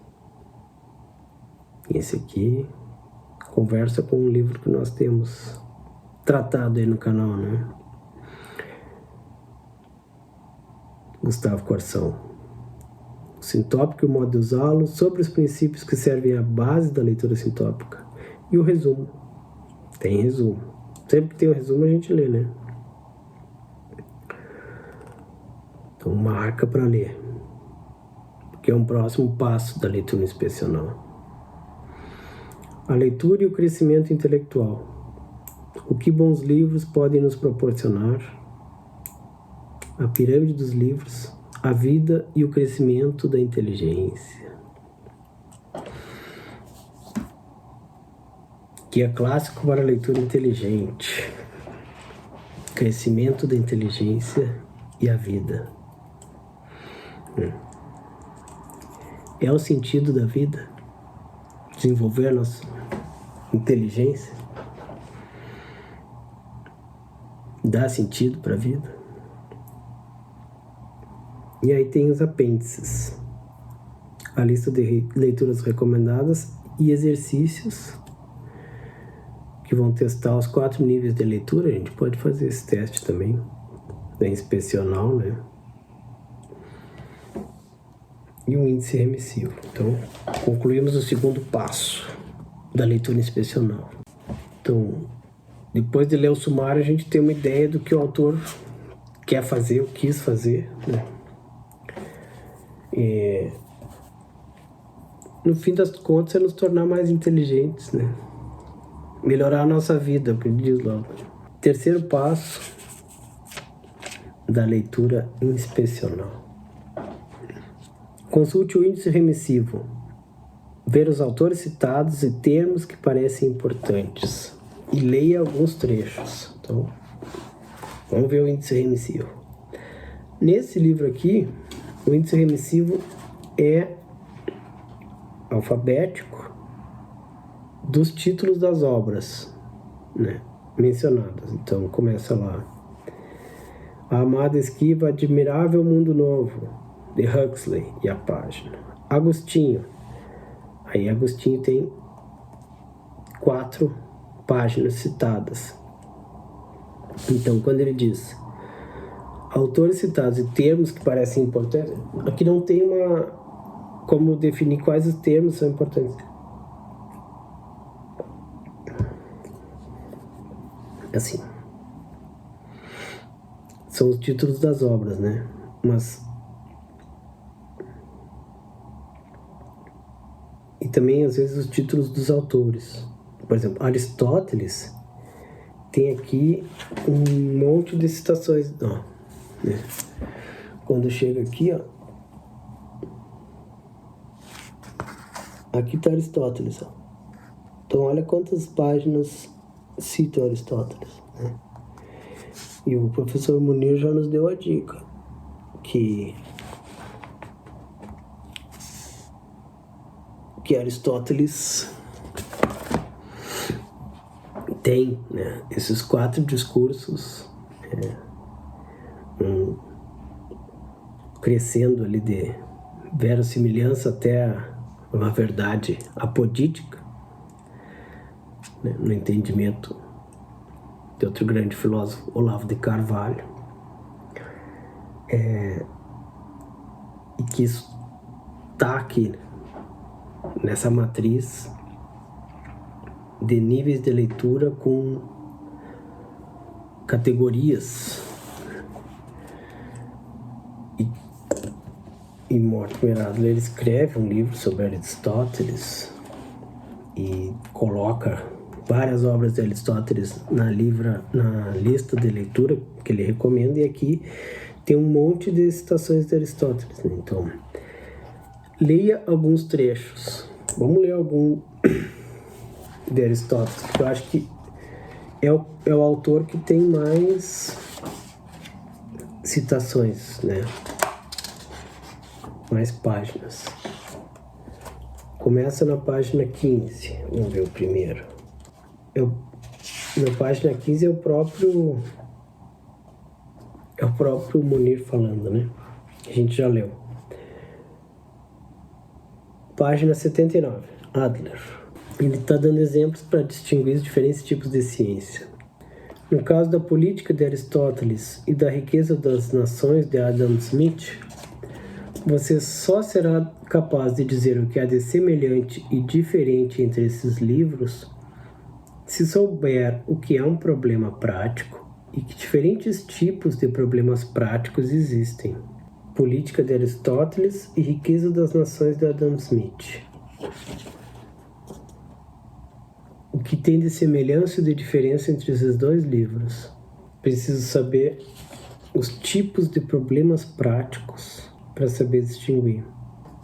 Esse aqui conversa com um livro que nós temos tratado aí no canal, né? Gustavo Corsão. O sintópico e o modo de usá-lo, sobre os princípios que servem à base da leitura sintópica. E o resumo. Tem resumo. Sempre que tem um resumo a gente lê, né? Então marca para ler. Porque é um próximo passo da leitura inspecional. A leitura e o crescimento intelectual. O que bons livros podem nos proporcionar? A pirâmide dos livros, a vida e o crescimento da inteligência. Que é clássico para a leitura inteligente. Crescimento da inteligência e a vida. É o sentido da vida? Desenvolver a nossa inteligência? Dar sentido para a vida? E aí tem os apêndices. A lista de leituras recomendadas e exercícios que vão testar os 4 níveis de leitura. A gente pode fazer esse teste também, da inspecional, né? E um índice remissivo. Então, concluímos o segundo passo da leitura inspecional. Então, depois de ler o sumário, a gente tem uma ideia do que o autor quer fazer, ou quis fazer, né? E, no fim das contas, é nos tornar mais inteligentes, né? Melhorar a nossa vida, o que ele diz logo. Terceiro passo da leitura inspecional. Consulte o índice remissivo. Ver os autores citados e termos que parecem importantes. E leia alguns trechos. Então, vamos ver o índice remissivo. Nesse livro aqui, o índice remissivo é alfabético, dos títulos das obras, né, mencionadas. Então começa lá: A Amada Esquiva, Admirável Mundo Novo, de Huxley, e a página. Agostinho. Aí Agostinho tem 4 páginas citadas. Então, quando ele diz autores citados e termos que parecem importantes, aqui não tem como definir quais os termos são importantes. Assim, são os títulos das obras, né? Mas e também às vezes os títulos dos autores. Por exemplo, Aristóteles tem aqui um monte de citações, ó, né? Quando chega aqui, ó, aqui está Aristóteles, ó. Então olha quantas páginas cita Aristóteles, né? E o professor Munir já nos deu a dica que Aristóteles tem, né, esses 4 discursos crescendo ali de verossimilhança até uma verdade apodítica, né, no entendimento de outro grande filósofo, Olavo de Carvalho, e que isso está aqui, nessa matriz de níveis de leitura com categorias. E Mortimer Adler escreve um livro sobre Aristóteles e coloca várias obras de Aristóteles na lista de leitura que ele recomenda, e aqui tem um monte de citações de Aristóteles, né? Então, leia alguns trechos. Vamos ler algum de Aristóteles, porque eu acho que é o autor que tem mais citações, né? Mais páginas. Começa na página 15. Vamos ver o primeiro. Na página 15 é o próprio Munir falando, né? A gente já leu. Página 79. Adler. Ele está dando exemplos para distinguir os diferentes tipos de ciência. No caso da política de Aristóteles e da riqueza das nações de Adam Smith, você só será capaz de dizer o que há de semelhante e diferente entre esses livros se souber o que é um problema prático e que diferentes tipos de problemas práticos existem. Política de Aristóteles e Riqueza das Nações de Adam Smith. O que tem de semelhança e de diferença entre esses 2 livros? Preciso saber os tipos de problemas práticos para saber distinguir.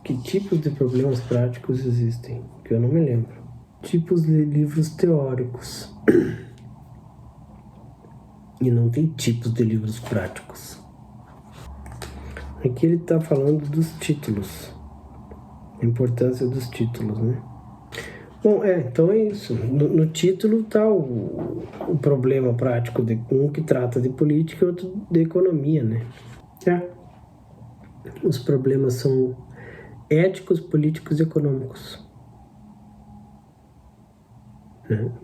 Que tipos de problemas práticos existem? Que eu não me lembro. Tipos de livros teóricos. E não tem tipos de livros práticos. Aqui ele está falando dos títulos. A importância dos títulos, né? Bom, então é isso. No título está o problema prático de um que trata de política e outro de economia, né? Os problemas são éticos, políticos e econômicos.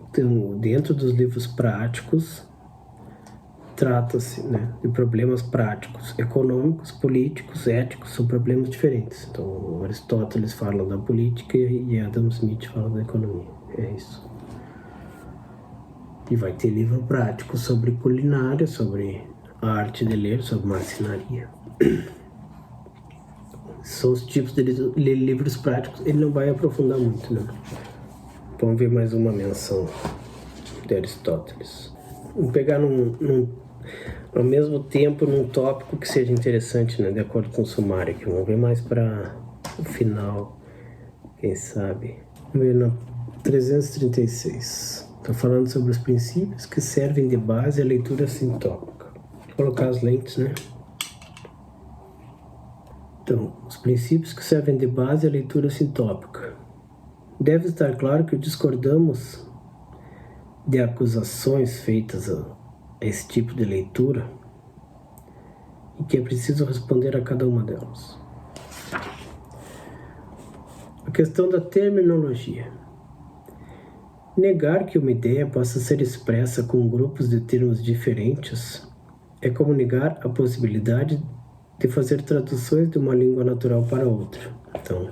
Então, dentro dos livros práticos, trata-se, né, de problemas práticos, econômicos, políticos, éticos, são problemas diferentes. Então, Aristóteles fala da política e Adam Smith fala da economia. É isso. E vai ter livro prático sobre culinária, sobre a arte de ler, sobre marcenaria. São os tipos de livros práticos. Ele não vai aprofundar muito, né? Vamos ver mais uma menção de Aristóteles. Vamos pegar ao mesmo tempo num tópico que seja interessante, né, de acordo com o sumário aqui. Vamos ver mais para o final, quem sabe. Vamos ver na 336. Estou falando sobre os princípios que servem de base à leitura sintópica. Vou colocar as lentes, né? Então, os princípios que servem de base à leitura sintópica. Deve estar claro que discordamos de acusações feitas a esse tipo de leitura e que é preciso responder a cada uma delas. A questão da terminologia. Negar que uma ideia possa ser expressa com grupos de termos diferentes é como negar a possibilidade de fazer traduções de uma língua natural para outra. Então,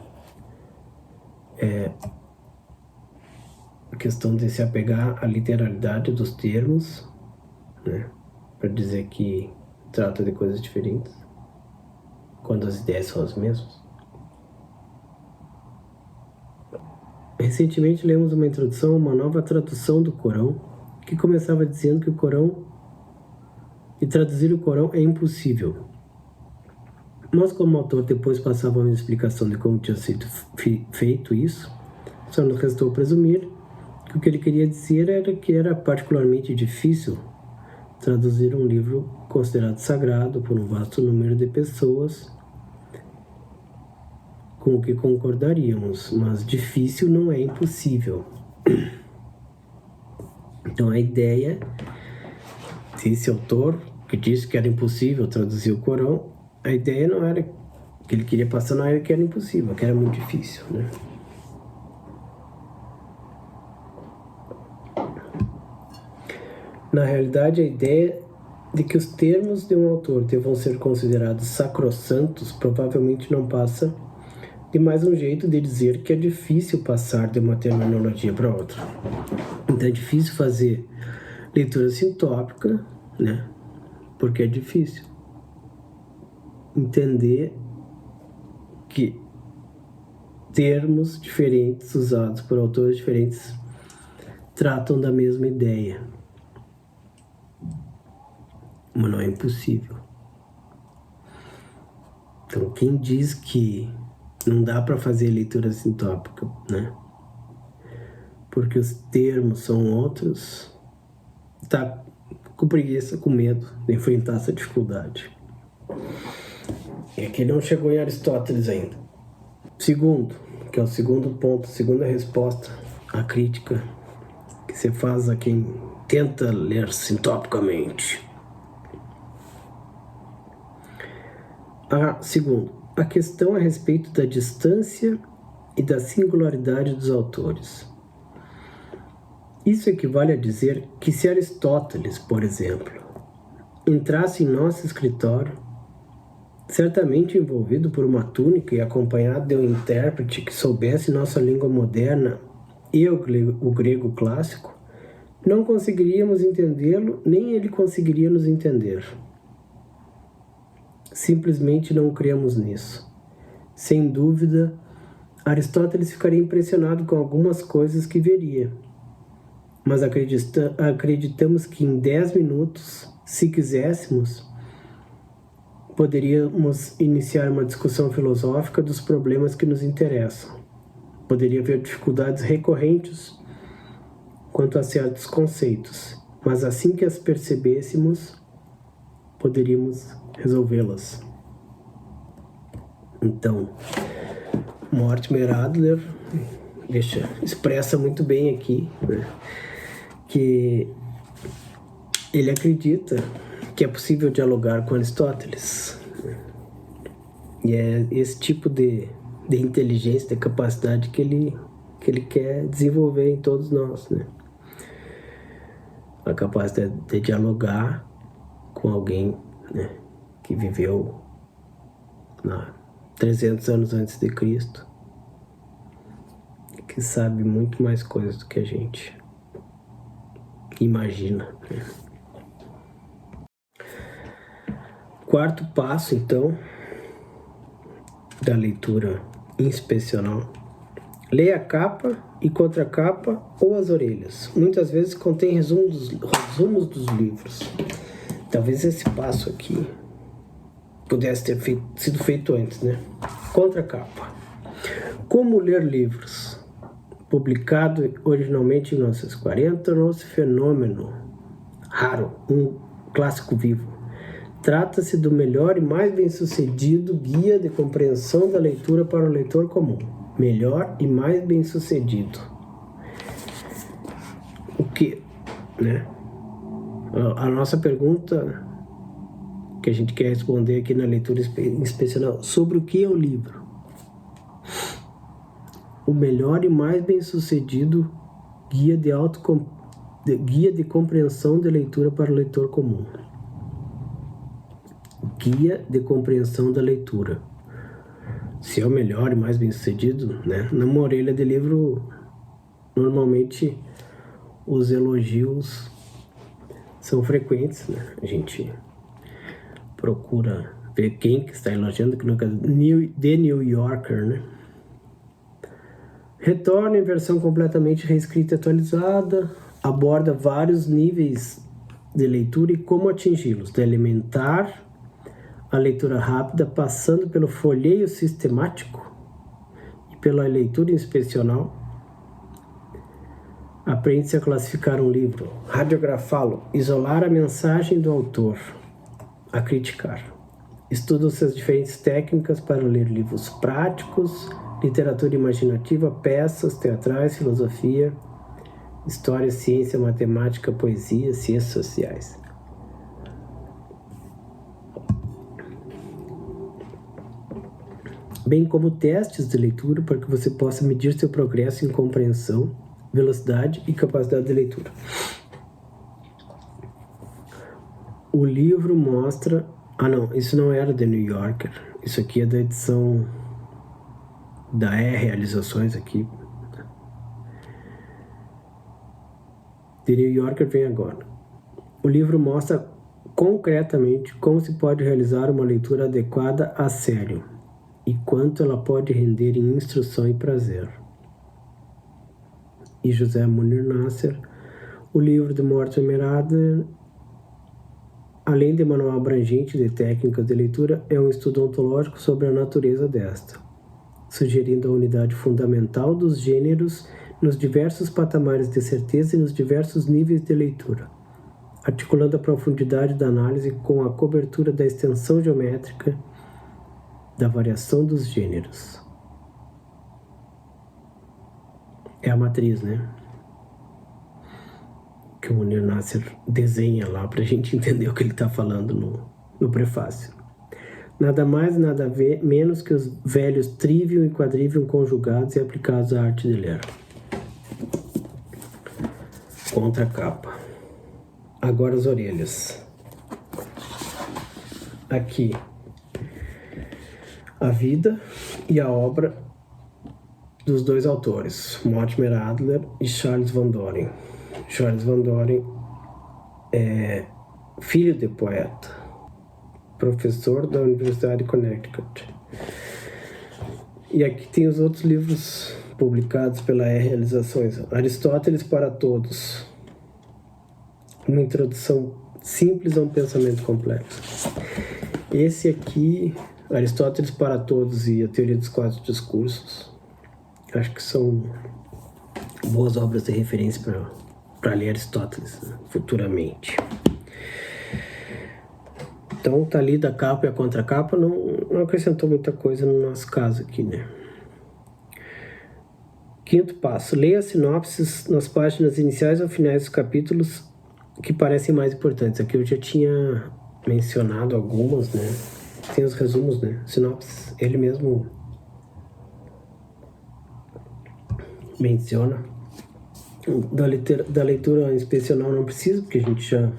a questão de se apegar à literalidade dos termos, né, para dizer que trata de coisas diferentes, quando as ideias são as mesmas. Recentemente lemos uma introdução a uma nova tradução do Corão, que começava dizendo que o Corão e traduzir o Corão é impossível. Nós, como autor, depois passava uma explicação de como tinha sido feito isso, só nos restou presumir que o que ele queria dizer era que era particularmente difícil traduzir um livro considerado sagrado por um vasto número de pessoas, com o que concordaríamos, mas difícil não é impossível. Então a ideia desse autor, que disse que era impossível traduzir o Corão, a ideia não era que ele queria passar, não era que era impossível, que era muito difícil, né? Na realidade, a ideia de que os termos de um autor devam ser considerados sacrossantos provavelmente não passa de mais um jeito de dizer que é difícil passar de uma terminologia para outra. Então é difícil fazer leitura sintópica, né? Porque é difícil entender que termos diferentes usados por autores diferentes tratam da mesma ideia. Mas não é impossível. Então, quem diz que não dá para fazer leitura sintópica, né? Porque os termos são outros, tá com preguiça, com medo de enfrentar essa dificuldade. E aqui não chegou em Aristóteles ainda. Segundo, que é o segundo ponto, segunda resposta à crítica que se faz a quem tenta ler sintopicamente. Segundo, a questão a respeito da distância e da singularidade dos autores. Isso equivale a dizer que se Aristóteles, por exemplo, entrasse em nosso escritório, certamente envolvido por uma túnica e acompanhado de um intérprete que soubesse nossa língua moderna e o grego clássico, não conseguiríamos entendê-lo, nem ele conseguiria nos entender. Simplesmente não cremos nisso. Sem dúvida, Aristóteles ficaria impressionado com algumas coisas que veria, mas acreditamos que em 10 minutos, se quiséssemos, poderíamos iniciar uma discussão filosófica dos problemas que nos interessam. Poderia haver dificuldades recorrentes quanto a certos conceitos, mas assim que as percebêssemos, poderíamos resolvê-las. Então, Mortimer Adler expressa muito bem aqui, né, que ele acredita que é possível dialogar com Aristóteles. E é esse tipo de inteligência, de capacidade que ele quer desenvolver em todos nós, né? A capacidade de dialogar com alguém, né, que viveu 300 anos antes de Cristo, que sabe muito mais coisas do que a gente imagina, né? Quarto passo, então, da leitura inspecional. Leia a capa e contracapa ou as orelhas. Muitas vezes contém resumos dos livros. Talvez esse passo aqui pudesse ter sido feito antes, né? Contracapa. Como ler livros? Publicado originalmente em 1940, tornou-se fenômeno raro, um clássico vivo. Trata-se do melhor e mais bem-sucedido guia de compreensão da leitura para o leitor comum. melhor e mais bem-sucedido. O que, né? A nossa pergunta que a gente quer responder aqui na leitura inspecional, sobre o que é o livro? O melhor e mais bem-sucedido guia de compreensão de leitura para o leitor comum. Guia de compreensão da leitura. Se é o melhor e mais bem-sucedido, né? Numa orelha de livro, normalmente os elogios são frequentes, né? A gente procura ver quem que está elogiando, que no caso The New Yorker, né? Retorna em versão completamente reescrita e atualizada, aborda vários níveis de leitura e como atingi-los, da elementar a leitura rápida, passando pelo folheio sistemático e pela leitura inspecional. Aprende-se a classificar um livro, radiografá-lo, isolar a mensagem do autor, a criticar. Estuda-se as diferentes técnicas para ler livros práticos, literatura imaginativa, peças teatrais, filosofia, história, ciência, matemática, poesia, ciências sociais. Bem como testes de leitura para que você possa medir seu progresso em compreensão, velocidade e capacidade de leitura. O livro mostra... isso não era The New Yorker. Isso aqui é da edição da Realizações aqui. The New Yorker vem agora. O livro mostra concretamente como se pode realizar uma leitura adequada a sério e quanto ela pode render em instrução e prazer. E José Munir Nasser, o livro de Mortimer Adler, além de manual abrangente de técnicas de leitura, é um estudo ontológico sobre a natureza desta, sugerindo a unidade fundamental dos gêneros nos diversos patamares de certeza e nos diversos níveis de leitura, articulando a profundidade da análise com a cobertura da extensão geométrica da variação dos gêneros. É a matriz, né? Que o Munir Nasser desenha lá para a gente entender o que ele está falando no prefácio. Nada mais, nada menos que os velhos trivium e quadrivium conjugados e aplicados à arte de ler. Contracapa. Agora as orelhas. Aqui, a vida e a obra dos dois autores, Mortimer Adler e Charles Van Doren. Charles Van Doren é filho de poeta, professor da Universidade de Connecticut. E aqui tem os outros livros publicados pela Realizações. Aristóteles para Todos. Uma introdução simples a um pensamento complexo. Esse aqui, Aristóteles para Todos e a Teoria dos Quatro Discursos, acho que são boas obras de referência para ler Aristóteles, né, futuramente. Então tá ali da capa e a contracapa, não acrescentou muita coisa no nosso caso aqui, né? Quinto passo, leia as sinopses nas páginas iniciais ou finais dos capítulos que parecem mais importantes. Aqui eu já tinha mencionado algumas, né? Tem os resumos, né? Sinopses, ele mesmo menciona. Da leitura inspecional não precisa, porque a gente já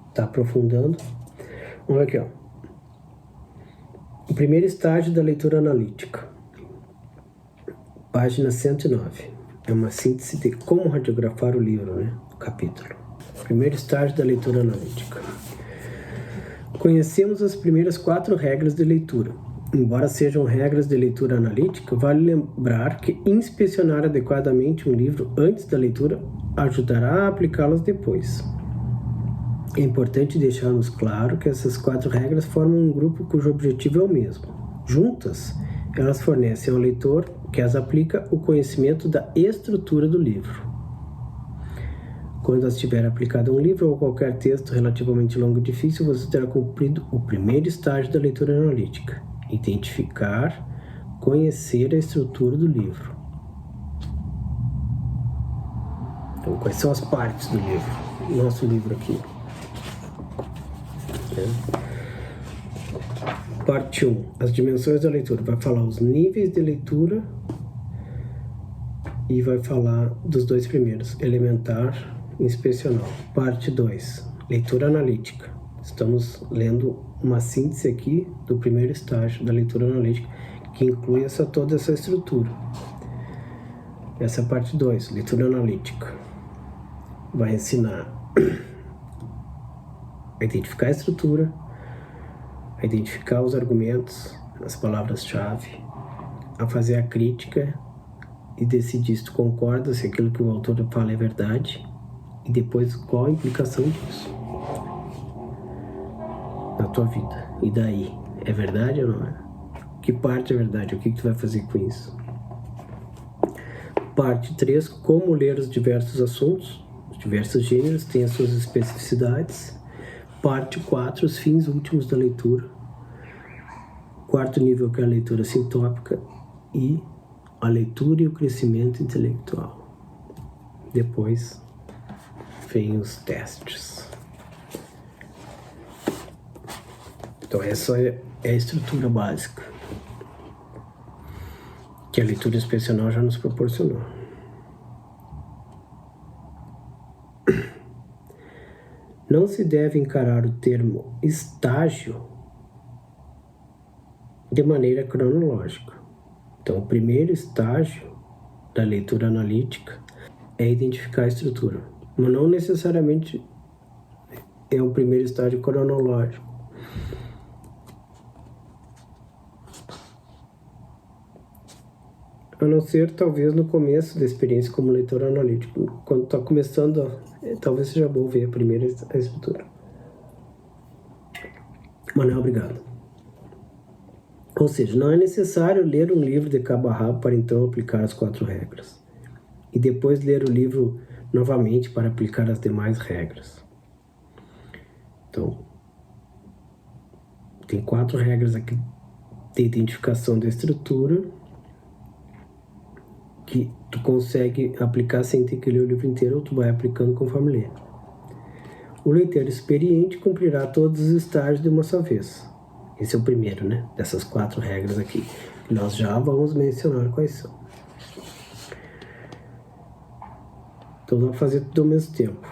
está aprofundando. Vamos ver aqui, ó. O primeiro estágio da leitura analítica. Página 109. É uma síntese de como radiografar o livro, né? O capítulo. Primeiro estágio da leitura analítica. Conhecemos as primeiras 4 regras de leitura. Embora sejam regras de leitura analítica, vale lembrar que inspecionar adequadamente um livro antes da leitura ajudará a aplicá-las depois. É importante deixarmos claro que essas 4 regras formam um grupo cujo objetivo é o mesmo. Juntas, elas fornecem ao leitor que as aplica o conhecimento da estrutura do livro. Quando as tiver aplicado a um livro ou qualquer texto relativamente longo e difícil, você terá cumprido o primeiro estágio da leitura analítica. Identificar conhecer a estrutura do livro. Então, quais são as partes do livro? Nosso livro aqui. Parte 1. As dimensões da leitura. Vai falar os níveis de leitura e vai falar dos dois primeiros, elementar e inspecional. Parte 2. Leitura analítica. Estamos lendo uma síntese aqui do primeiro estágio da leitura analítica, que inclui toda essa estrutura. Essa é a parte 2, leitura analítica. Vai ensinar a identificar a estrutura, a identificar os argumentos, as palavras-chave, a fazer a crítica e decidir se tu concorda, se aquilo que o autor fala é verdade, e depois qual a implicação disso na tua vida. E daí, é verdade ou não é? Que parte é verdade? O que tu vai fazer com isso? Parte 3, como ler os diversos assuntos, os diversos gêneros, têm as suas especificidades. Parte 4, os fins últimos da leitura. Quarto nível, que é a leitura sintópica, e a leitura e o crescimento intelectual. Depois vem os testes. Então essa é a estrutura básica que a leitura inspecional já nos proporcionou. Não se deve encarar o termo estágio de maneira cronológica. Então, o primeiro estágio da leitura analítica é identificar a estrutura, mas não necessariamente é um primeiro estágio cronológico. A não ser, talvez, no começo da experiência como leitor analítico. Quando está começando, talvez seja bom ver a primeira estrutura. Mas não é obrigado. Ou seja, não é necessário ler um livro de cabo a rabo para então aplicar as 4 regras. E depois ler o livro novamente para aplicar as demais regras. Então, tem 4 regras aqui de identificação da estrutura que tu consegue aplicar sem ter que ler o livro inteiro, ou tu vai aplicando conforme lê. O leitor experiente cumprirá todos os estágios de uma só vez. Esse é o primeiro, né? Dessas 4 regras aqui. Nós já vamos mencionar quais são. Então, dá para fazer tudo ao mesmo tempo.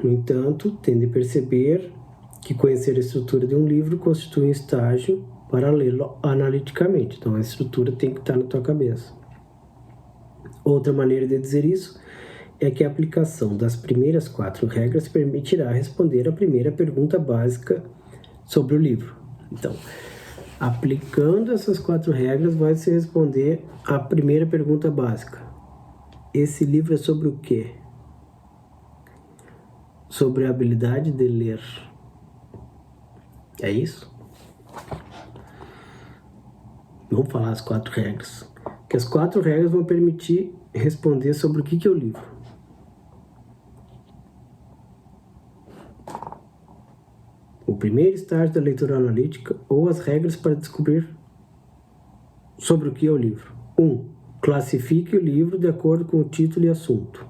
No entanto, tem de perceber que conhecer a estrutura de um livro constitui um estágio para lê-lo analiticamente. Então, a estrutura tem que estar na tua cabeça. Outra maneira de dizer isso é que a aplicação das primeiras 4 regras permitirá responder a primeira pergunta básica sobre o livro. Então, aplicando essas 4 regras, vai se responder a primeira pergunta básica. Esse livro é sobre o quê? Sobre a habilidade de ler. É isso? Vamos falar as 4 regras. Que as 4 regras vão permitir responder sobre o que é o livro. O primeiro estágio da leitura analítica, ou as regras para descobrir sobre o que é o livro. 1. Classifique o livro de acordo com o título e assunto.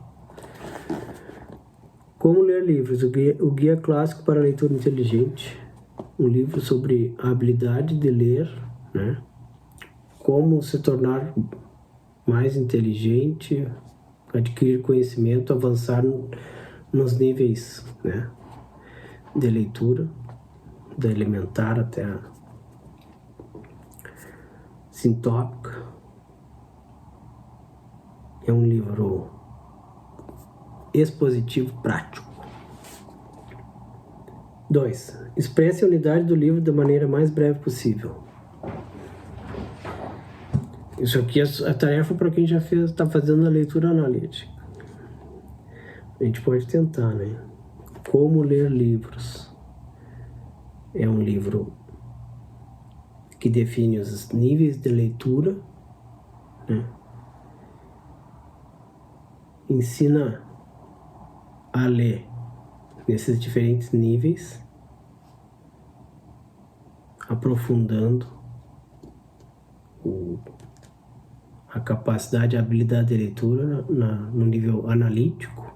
Como ler livros? O guia clássico para a leitura inteligente. Um livro sobre a habilidade de ler, né? Como se tornar mais inteligente, adquirir conhecimento, avançar nos níveis, né, de leitura, da elementar até a sintópica. É um livro expositivo prático. 2. Expresse a unidade do livro da maneira mais breve possível. Isso aqui é a tarefa para quem já está fazendo a leitura analítica. A gente pode tentar, né? Como ler livros. É um livro que define os níveis de leitura, né? Ensina a ler nesses diferentes níveis, aprofundando a capacidade, a habilidade de leitura no nível analítico,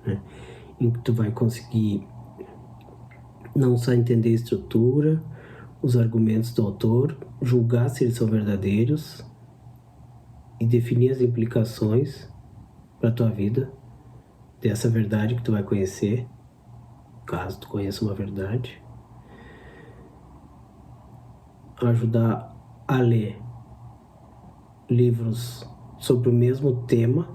né? Em que tu vai conseguir não só entender a estrutura, os argumentos do autor, julgar se eles são verdadeiros e definir as implicações para a tua vida dessa verdade que tu vai conhecer, caso tu conheça uma verdade. Ajudar a ler livros sobre o mesmo tema,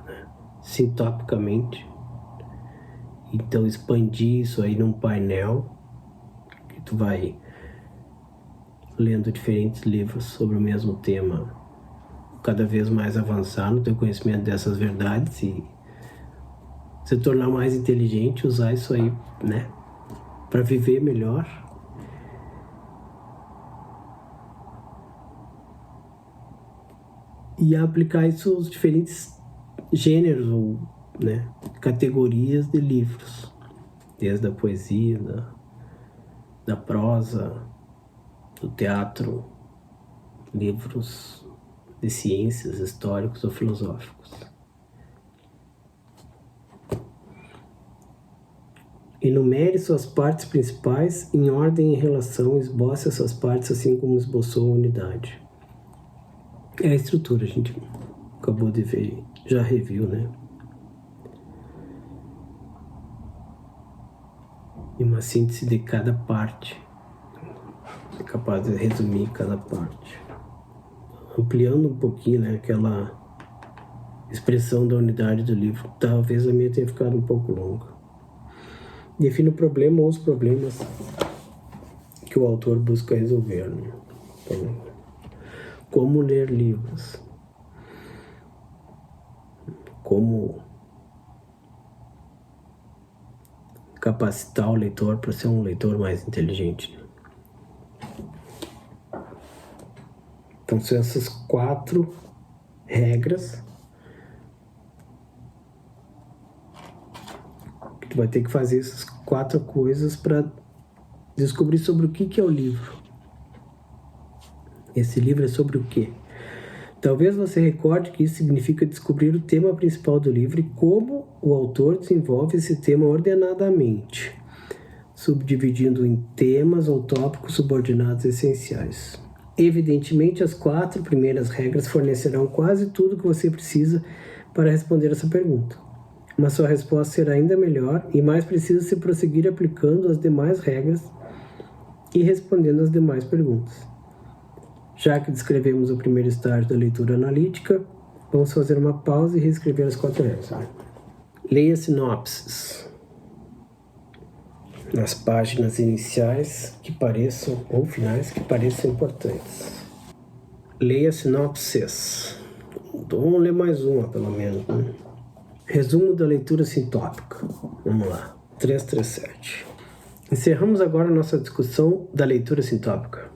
né, sintopicamente. Então expandir isso aí num painel que tu vai lendo diferentes livros sobre o mesmo tema, cada vez mais avançar no teu conhecimento dessas verdades e se tornar mais inteligente, usar isso aí, né, para viver melhor. E aplicar isso aos diferentes gêneros ou, né, categorias de livros, desde a poesia, da prosa, do teatro, livros de ciências, históricos ou filosóficos. Enumere suas partes principais em ordem e relação, esboce essas partes assim como esboçou a unidade. É a estrutura, a gente acabou de ver, já reviu, né? E uma síntese de cada parte, é capaz de resumir cada parte. Ampliando um pouquinho, né, aquela expressão da unidade do livro, talvez a minha tenha ficado um pouco longa. Define o problema ou os problemas que o autor busca resolver, né? Então, como ler livros, como capacitar o leitor para ser um leitor mais inteligente. Então são essas 4 regras que tu vai ter que fazer, essas 4 coisas para descobrir sobre o que é o livro. Esse livro é sobre o quê? Talvez você recorde que isso significa descobrir o tema principal do livro e como o autor desenvolve esse tema ordenadamente, subdividindo em temas ou tópicos subordinados essenciais. Evidentemente, as 4 primeiras regras fornecerão quase tudo que você precisa para responder essa pergunta, mas sua resposta será ainda melhor e mais precisa se prosseguir aplicando as demais regras e respondendo as demais perguntas. Já que descrevemos o primeiro estágio da leitura analítica, vamos fazer uma pausa e reescrever as 4 regras. Leia sinopses nas páginas iniciais que pareçam, ou finais que pareçam importantes. Leia sinopses. Vamos ler mais uma, pelo menos, né? Resumo da leitura sintópica. Vamos lá. 337. Encerramos agora nossa discussão da leitura sintópica.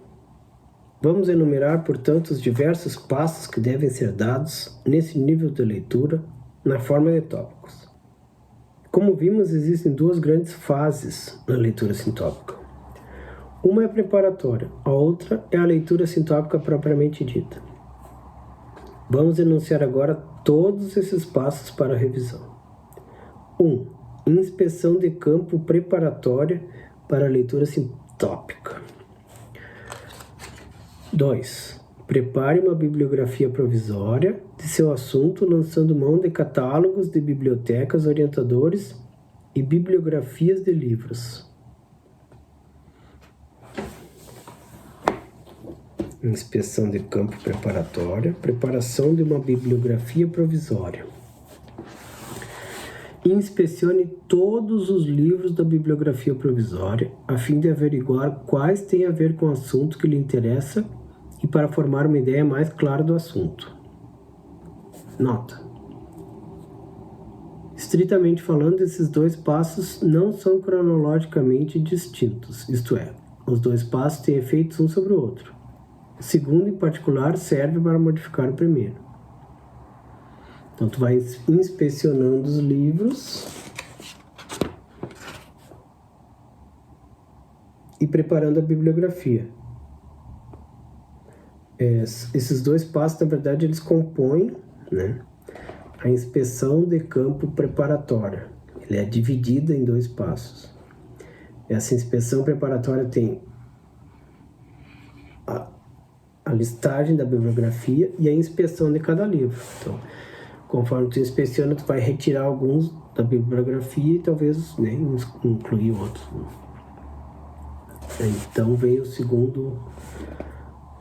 Vamos enumerar, portanto, os diversos passos que devem ser dados nesse nível de leitura na forma de tópicos. Como vimos, existem 2 grandes fases na leitura sintópica. Uma é preparatória, a outra é a leitura sintópica propriamente dita. Vamos enunciar agora todos esses passos para a revisão. 1. Inspeção de campo preparatória para a leitura sintópica. 2. Prepare uma bibliografia provisória de seu assunto, lançando mão de catálogos de bibliotecas, orientadores e bibliografias de livros. Inspeção de campo preparatória, preparação de uma bibliografia provisória. Inspecione todos os livros da bibliografia provisória, a fim de averiguar quais têm a ver com o assunto que lhe interessa e para formar uma ideia mais clara do assunto. Nota: estritamente falando, esses 2 passos não são cronologicamente distintos, isto é, os 2 passos têm efeitos um sobre o outro. O segundo, em particular, serve para modificar o primeiro. Então, tu vai inspecionando os livros e preparando a bibliografia. Esses dois passos, na verdade, eles compõem, né, a inspeção de campo preparatória. Ele é dividida em dois passos. Essa inspeção preparatória tem a listagem da bibliografia e a inspeção de cada livro. Então, conforme tu inspeciona, tu vai retirar alguns da bibliografia e talvez, né, incluir outros. Então vem o segundo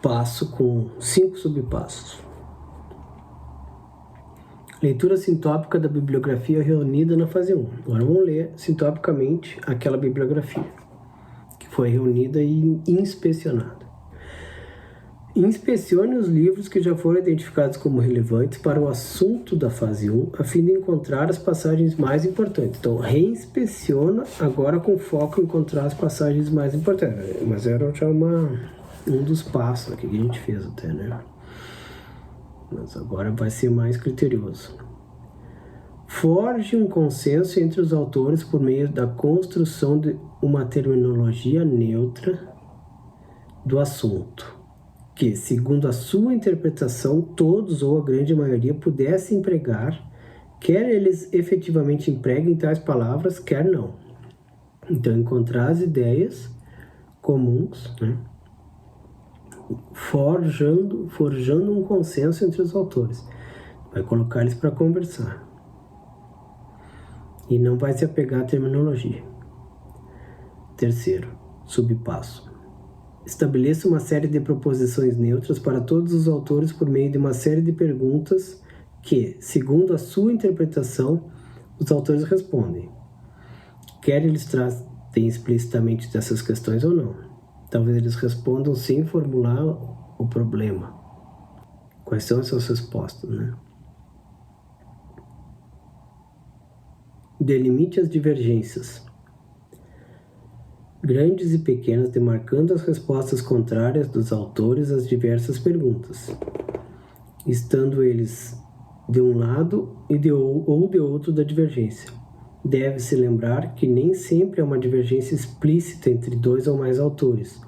passo com 5 subpassos. Leitura sintópica da bibliografia reunida na fase 1. Agora vamos ler sintopicamente aquela bibliografia que foi reunida e inspecionada. Inspecione os livros que já foram identificados como relevantes para o assunto da fase 1, a fim de encontrar as passagens mais importantes. Então, reinspeciona agora com foco em encontrar as passagens mais importantes. Mas era já um dos passos aqui que a gente fez até, né? Mas agora vai ser mais criterioso. Forge um consenso entre os autores por meio da construção de uma terminologia neutra do assunto, que, segundo a sua interpretação, todos ou a grande maioria pudesse empregar, quer eles efetivamente empreguem tais palavras, quer não. Então, encontrar as ideias comuns, né? Forjando um consenso entre os autores. Vai colocar eles para conversar. E não vai se apegar à terminologia. Terceiro, subpasso. Estabeleça uma série de proposições neutras para todos os autores por meio de uma série de perguntas que, segundo a sua interpretação, os autores respondem. Quer eles tratem explicitamente dessas questões ou não. Talvez eles respondam sem formular o problema. Quais são as suas respostas, né? Delimite as divergências, grandes e pequenas, demarcando as respostas contrárias dos autores às diversas perguntas, estando eles de um lado ou de outro da divergência. Deve-se lembrar que nem sempre é uma divergência explícita entre dois ou mais autores,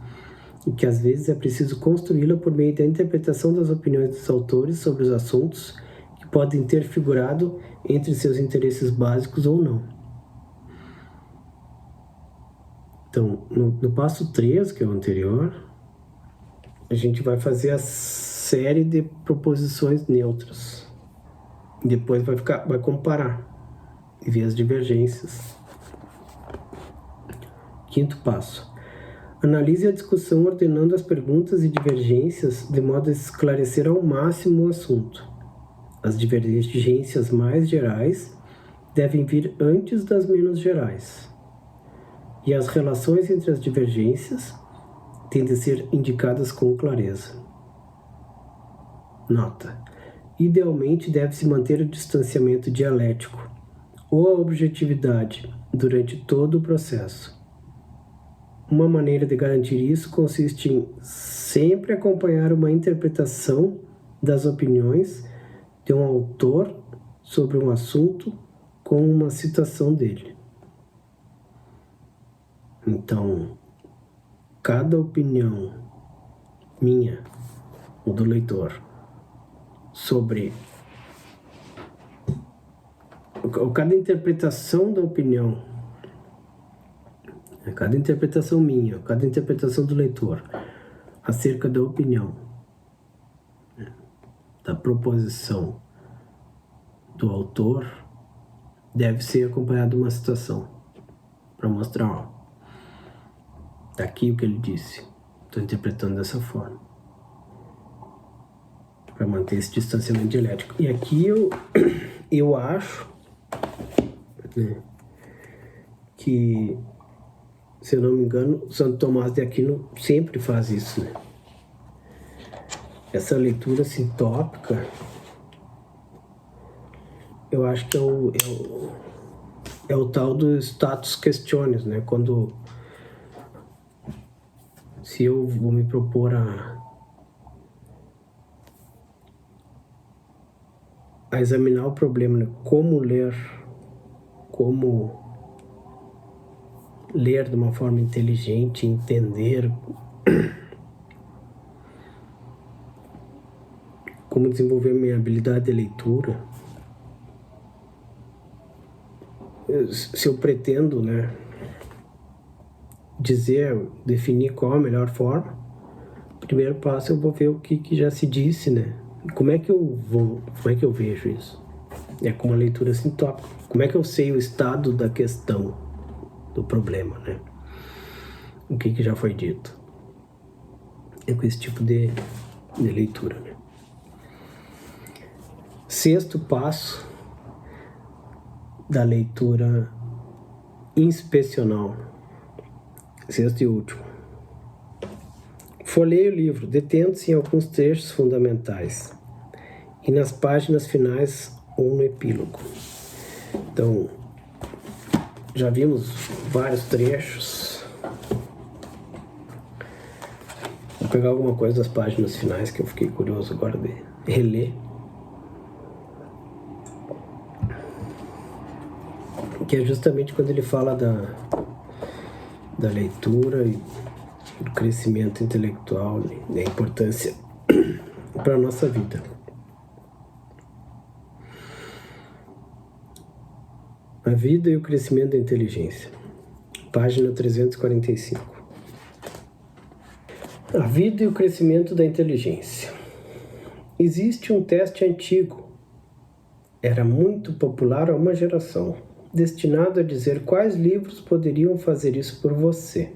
e que às vezes é preciso construí-la por meio da interpretação das opiniões dos autores sobre os assuntos que podem ter figurado entre seus interesses básicos ou não. Então, no passo 3, que é o anterior, a gente vai fazer a série de proposições neutras. Depois vai comparar e ver as divergências. Quinto passo. Analise a discussão ordenando as perguntas e divergências de modo a esclarecer ao máximo o assunto. As divergências mais gerais devem vir antes das menos gerais. E as relações entre as divergências têm de ser indicadas com clareza. Nota. Idealmente deve-se manter o distanciamento dialético ou a objetividade durante todo o processo. Uma maneira de garantir isso consiste em sempre acompanhar uma interpretação das opiniões de um autor sobre um assunto com uma citação dele. Então, cada opinião minha ou do leitor sobre cada interpretação da opinião, cada interpretação minha, cada interpretação do leitor acerca da opinião, da proposição do autor, deve ser acompanhado de uma citação para mostrar, ó, tá aqui o que ele disse, estou interpretando dessa forma, para manter esse distanciamento dialético. E aqui eu acho, né, que, se eu não me engano, Santo Tomás de Aquino sempre faz isso, né? Essa leitura sintópica, eu acho que é o tal do status questionis, né? Quando, se eu vou me propor a examinar o problema, né? Como ler de uma forma inteligente, entender como desenvolver minha habilidade de leitura, se eu pretendo, né, definir qual a melhor forma, o primeiro passo eu vou ver o que já se disse, né? Como é que eu vejo isso? É com uma leitura sintópica. Como é que eu sei o estado da questão, do problema, né? O que já foi dito? É com esse tipo de leitura, né? Sexto passo da leitura inspecional. Sexto e último. Folheie o livro, detendo-se em alguns trechos fundamentais e nas páginas finais ou no epílogo. Então, já vimos vários trechos. Vou pegar alguma coisa das páginas finais que eu fiquei curioso agora de reler. Que é justamente quando ele fala da leitura e do crescimento intelectual, né, da importância para a nossa vida. A vida e o crescimento da inteligência. Página 345. A vida e o crescimento da inteligência. Existe um teste antigo. Era muito popular a uma geração, destinado a dizer quais livros poderiam fazer isso por você.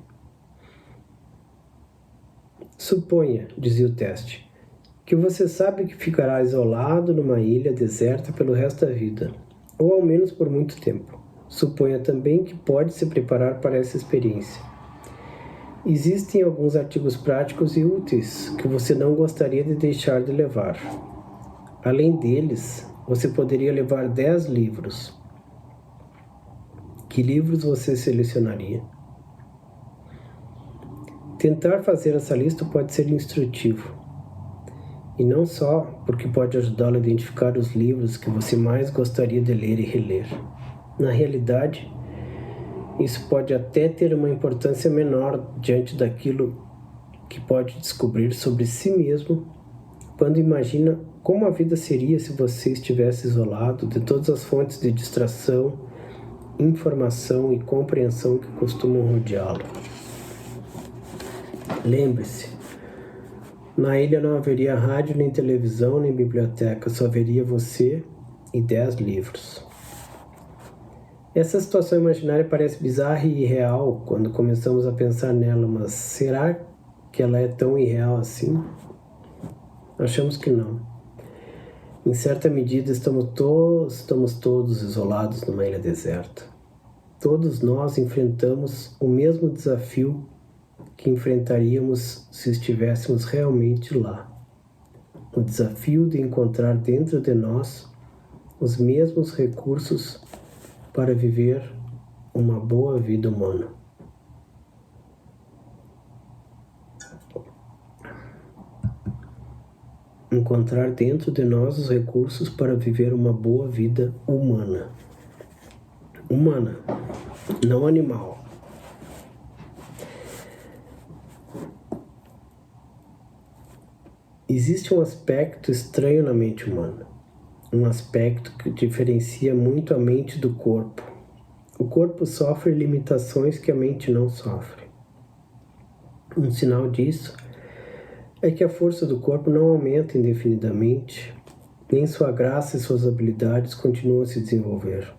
Suponha, dizia o teste, que você sabe que ficará isolado numa ilha deserta pelo resto da vida, ou ao menos por muito tempo. Suponha também que pode se preparar para essa experiência. Existem alguns artigos práticos e úteis que você não gostaria de deixar de levar. Além deles, você poderia levar 10 livros. Que livros você selecionaria? Tentar fazer essa lista pode ser instrutivo. E não só porque pode ajudá-lo a identificar os livros que você mais gostaria de ler e reler. Na realidade, isso pode até ter uma importância menor diante daquilo que pode descobrir sobre si mesmo quando imagina como a vida seria se você estivesse isolado de todas as fontes de distração, informação e compreensão que costumam rodeá-lo. Lembre-se, na ilha não haveria rádio, nem televisão, nem biblioteca, só haveria você e 10 livros. Essa situação imaginária parece bizarra e irreal quando começamos a pensar nela, mas será que ela é tão irreal assim? Achamos que não. Em certa medida, estamos todos isolados numa ilha deserta. Todos nós enfrentamos o mesmo desafio que enfrentaríamos se estivéssemos realmente lá. O desafio de encontrar dentro de nós os mesmos recursos para viver uma boa vida humana. Encontrar dentro de nós os recursos para viver uma boa vida humana. Humana, não animal. Existe um aspecto estranho na mente humana, um aspecto que diferencia muito a mente do corpo. O corpo sofre limitações que a mente não sofre. Um sinal disso é que a força do corpo não aumenta indefinidamente, nem sua graça e suas habilidades continuam a se desenvolver.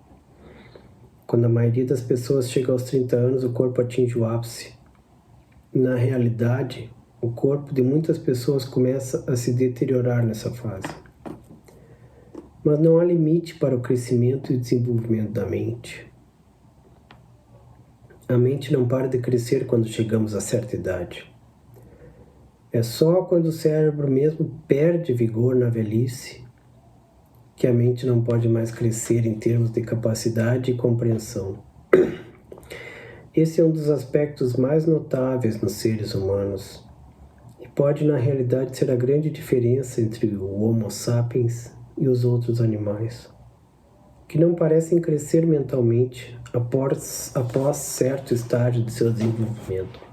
Quando a maioria das pessoas chega aos 30 anos, o corpo atinge o ápice. Na realidade, o corpo de muitas pessoas começa a se deteriorar nessa fase. Mas não há limite para o crescimento e desenvolvimento da mente. A mente não para de crescer quando chegamos a certa idade. É só quando o cérebro mesmo perde vigor na velhice que a mente não pode mais crescer em termos de capacidade e compreensão. Esse é um dos aspectos mais notáveis nos seres humanos e pode, na realidade, ser a grande diferença entre o Homo sapiens e os outros animais, que não parecem crescer mentalmente após certo estágio de seu desenvolvimento.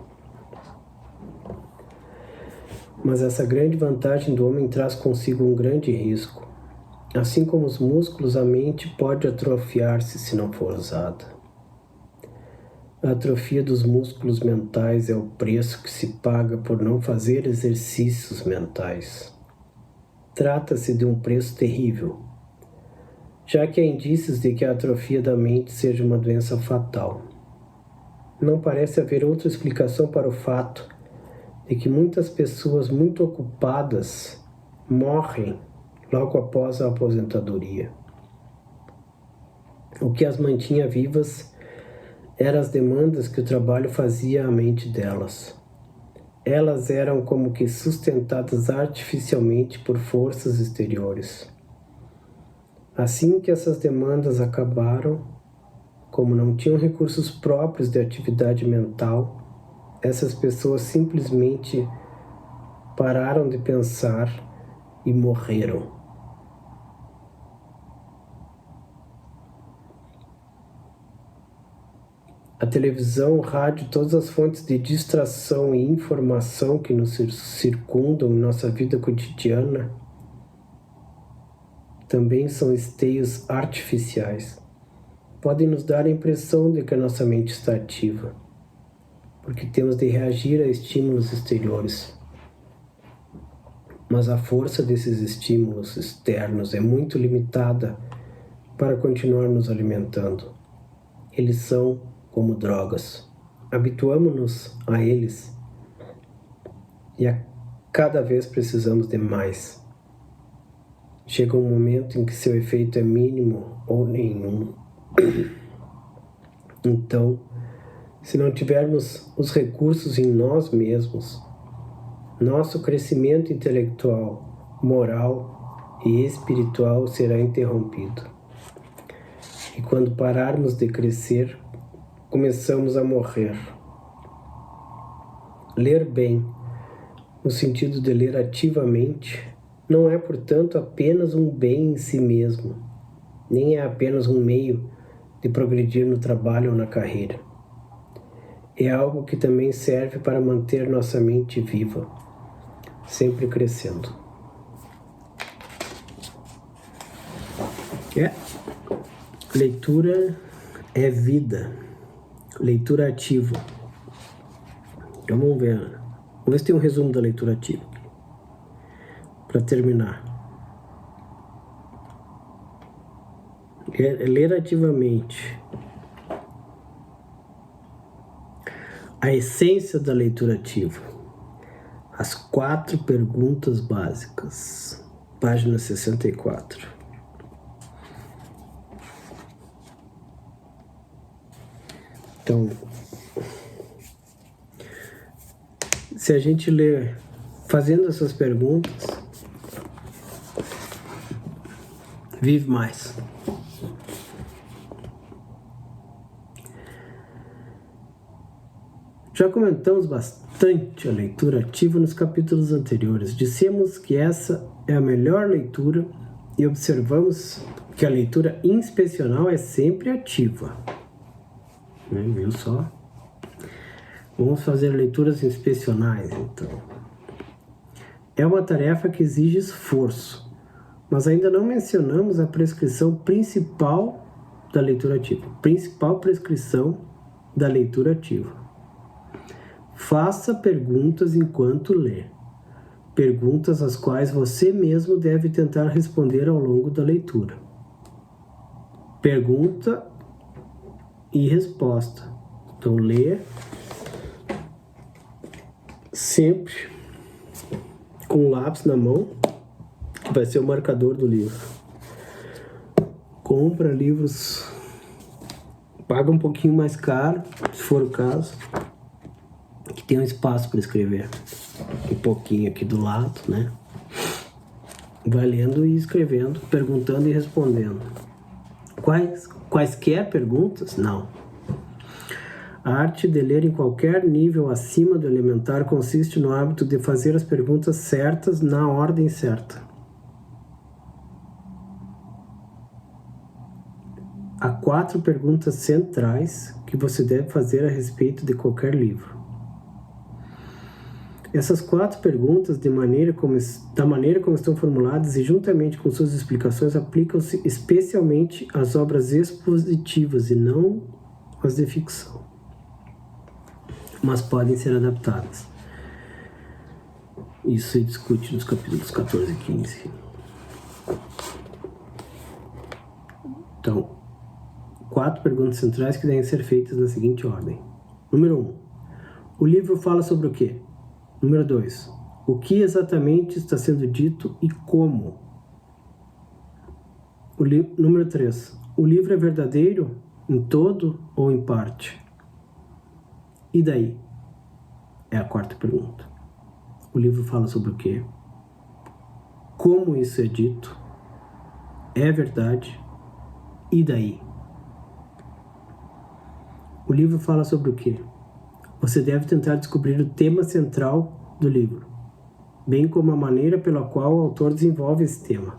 Mas essa grande vantagem do homem traz consigo um grande risco. Assim como os músculos, a mente pode atrofiar-se se não for usada. A atrofia dos músculos mentais é o preço que se paga por não fazer exercícios mentais. Trata-se de um preço terrível, já que há indícios de que a atrofia da mente seja uma doença fatal. Não parece haver outra explicação para o fato de que muitas pessoas muito ocupadas morrem logo após a aposentadoria. O que as mantinha vivas eram as demandas que o trabalho fazia à mente delas. Elas eram como que sustentadas artificialmente por forças exteriores. Assim que essas demandas acabaram, como não tinham recursos próprios de atividade mental, essas pessoas simplesmente pararam de pensar e morreram. A televisão, o rádio, todas as fontes de distração e informação que nos circundam em nossa vida cotidiana também são esteios artificiais. Podem nos dar a impressão de que a nossa mente está ativa, porque temos de reagir a estímulos exteriores. Mas a força desses estímulos externos é muito limitada para continuar nos alimentando. Eles são como drogas. Habituamo-nos a eles e a cada vez precisamos de mais. Chega um momento em que seu efeito é mínimo ou nenhum. Então, se não tivermos os recursos em nós mesmos, nosso crescimento intelectual, moral e espiritual será interrompido. E quando pararmos de crescer, começamos a morrer. Ler bem, no sentido de ler ativamente, não é, portanto, apenas um bem em si mesmo, nem é apenas um meio de progredir no trabalho ou na carreira. É algo que também serve para manter nossa mente viva, sempre crescendo. Leitura é vida. Leitura ativa. Então vamos ver se tem um resumo da leitura ativa. Para terminar. Ler ativamente. A essência da leitura ativa. As 4 perguntas básicas. Página 64. Então, se a gente ler fazendo essas perguntas, vive mais. Já comentamos bastante a leitura ativa nos capítulos anteriores. Dissemos que essa é a melhor leitura e observamos que a leitura inspecional é sempre ativa. Viu só? Vamos fazer leituras inspecionais, então. É uma tarefa que exige esforço, mas ainda não mencionamos a prescrição principal da leitura ativa. Principal prescrição da leitura ativa. Faça perguntas enquanto lê. Perguntas às quais você mesmo deve tentar responder ao longo da leitura. Pergunta e resposta. Então, lê sempre com um lápis na mão, que vai ser o marcador do livro. Compra livros, paga um pouquinho mais caro, se for o caso, que tem um espaço para escrever. Um pouquinho aqui do lado, né? Vai lendo e escrevendo, perguntando e respondendo. Quaisquer perguntas? Não. A arte de ler em qualquer nível acima do elementar consiste no hábito de fazer as perguntas certas na ordem certa. Há 4 perguntas centrais que você deve fazer a respeito de qualquer livro. Essas 4 perguntas, da maneira como estão formuladas e juntamente com suas explicações, aplicam-se especialmente às obras expositivas e não às de ficção, mas podem ser adaptadas. Isso se discute nos capítulos 14 e 15. Então, 4 perguntas centrais que devem ser feitas na seguinte ordem. Número 1. O livro fala sobre o quê? Número 2. O que exatamente está sendo dito e como? Número 3. O livro é verdadeiro em todo ou em parte? E daí? É a 4ª pergunta. O livro fala sobre o quê? Como isso é dito? É verdade? E daí? O livro fala sobre o quê? Você deve tentar descobrir o tema central do livro, bem como a maneira pela qual o autor desenvolve esse tema,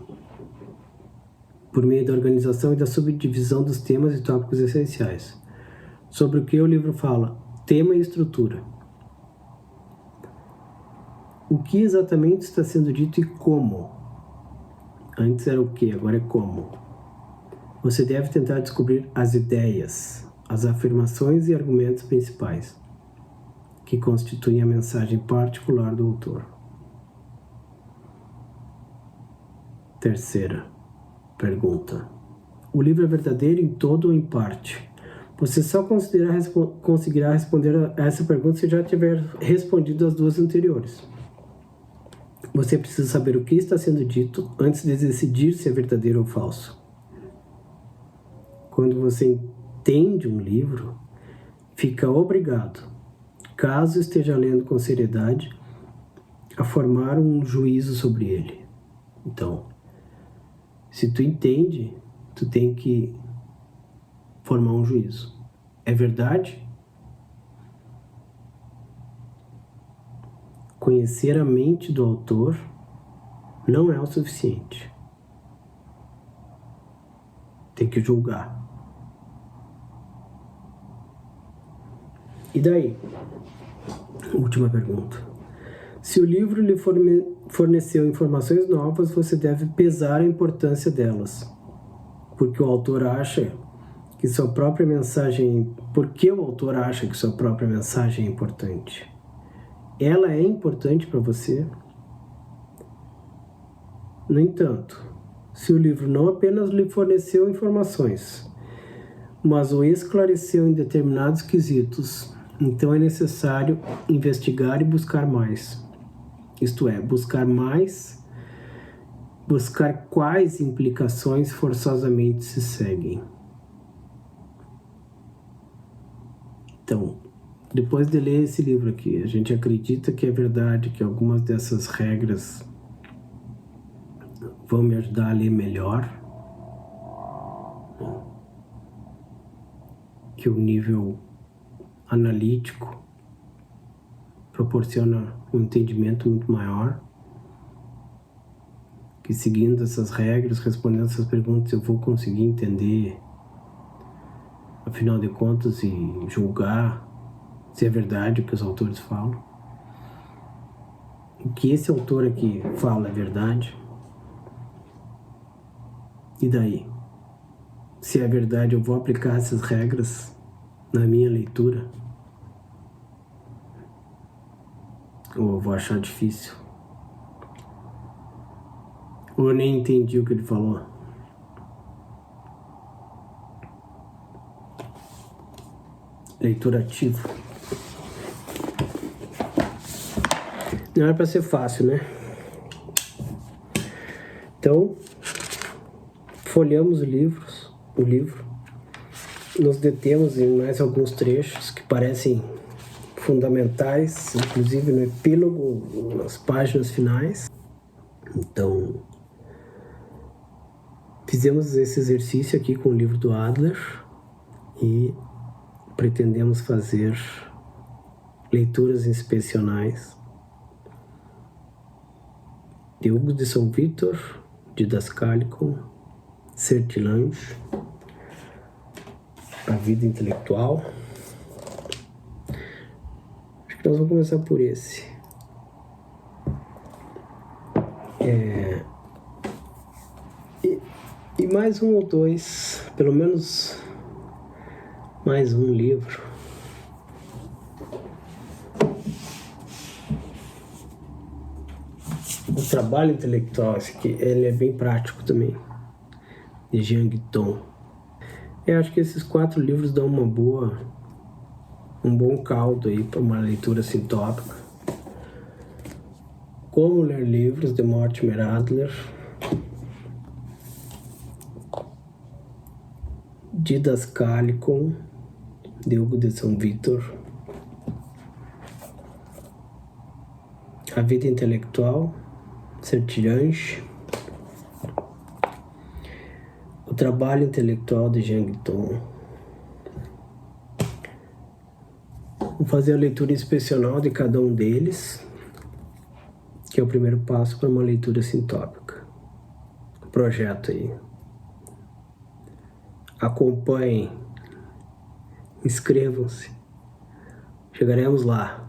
por meio da organização e da subdivisão dos temas e tópicos essenciais. Sobre o que o livro fala? Tema e estrutura. O que exatamente está sendo dito e como? Antes era o que, agora é como. Você deve tentar descobrir as ideias, as afirmações e argumentos principais que constituem a mensagem particular do autor. 3ª pergunta. O livro é verdadeiro em todo ou em parte? Você só conseguirá responder a essa pergunta se já tiver respondido as 2 anteriores. Você precisa saber o que está sendo dito antes de decidir se é verdadeiro ou falso. Quando você entende um livro, fica obrigado, caso esteja lendo com seriedade, a formar um juízo sobre ele. Então, se tu entende, tu tem que formar um juízo. É verdade? Conhecer a mente do autor não é o suficiente. Tem que julgar. E daí? Última pergunta. Se o livro lhe forneceu informações novas, você deve pesar a importância delas. Porque o autor acha que sua própria mensagem... Por que o autor acha que sua própria mensagem é importante? Ela é importante para você? No entanto, se o livro não apenas lhe forneceu informações, mas o esclareceu em determinados quesitos, então é necessário investigar e buscar mais. Isto é, buscar quais implicações forçosamente se seguem. Então, depois de ler esse livro aqui, a gente acredita que é verdade que algumas dessas regras vão me ajudar a ler melhor, que o nível analítico proporciona um entendimento muito maior, que seguindo essas regras, respondendo essas perguntas, eu vou conseguir entender, afinal de contas, e julgar se é verdade o que os autores falam. O que esse autor aqui fala é verdade. E daí? Se é verdade, eu vou aplicar essas regras na minha leitura? Ou eu vou achar difícil? Ou eu nem entendi o que ele falou? Leitura ativa. Não era para ser fácil, né? Então, folheamos o livro, nos detemos em mais alguns trechos que parecem fundamentais, inclusive no epílogo, nas páginas finais. Então, fizemos esse exercício aqui com o livro do Adler e pretendemos fazer leituras inspecionais de Hugo de São Vítor, Didascalicum, Certilange, A Vida Intelectual. Acho que nós vamos começar por esse. E mais um ou dois, pelo menos mais um livro. O trabalho intelectual, esse aqui, ele é bem prático também, de Jang Tom. Eu acho que esses 4 livros dão um bom caldo aí para uma leitura sintópica. Como ler livros, de Mortimer Adler. Didascalicon, de Hugo de São Vítor. A Vida Intelectual, Sertirange. O Trabalho Intelectual, de Jang Tom. Vou fazer a leitura inspecional de cada um deles, que é o primeiro passo para uma leitura sintópica. Projeto aí. Acompanhem, inscrevam-se, chegaremos lá.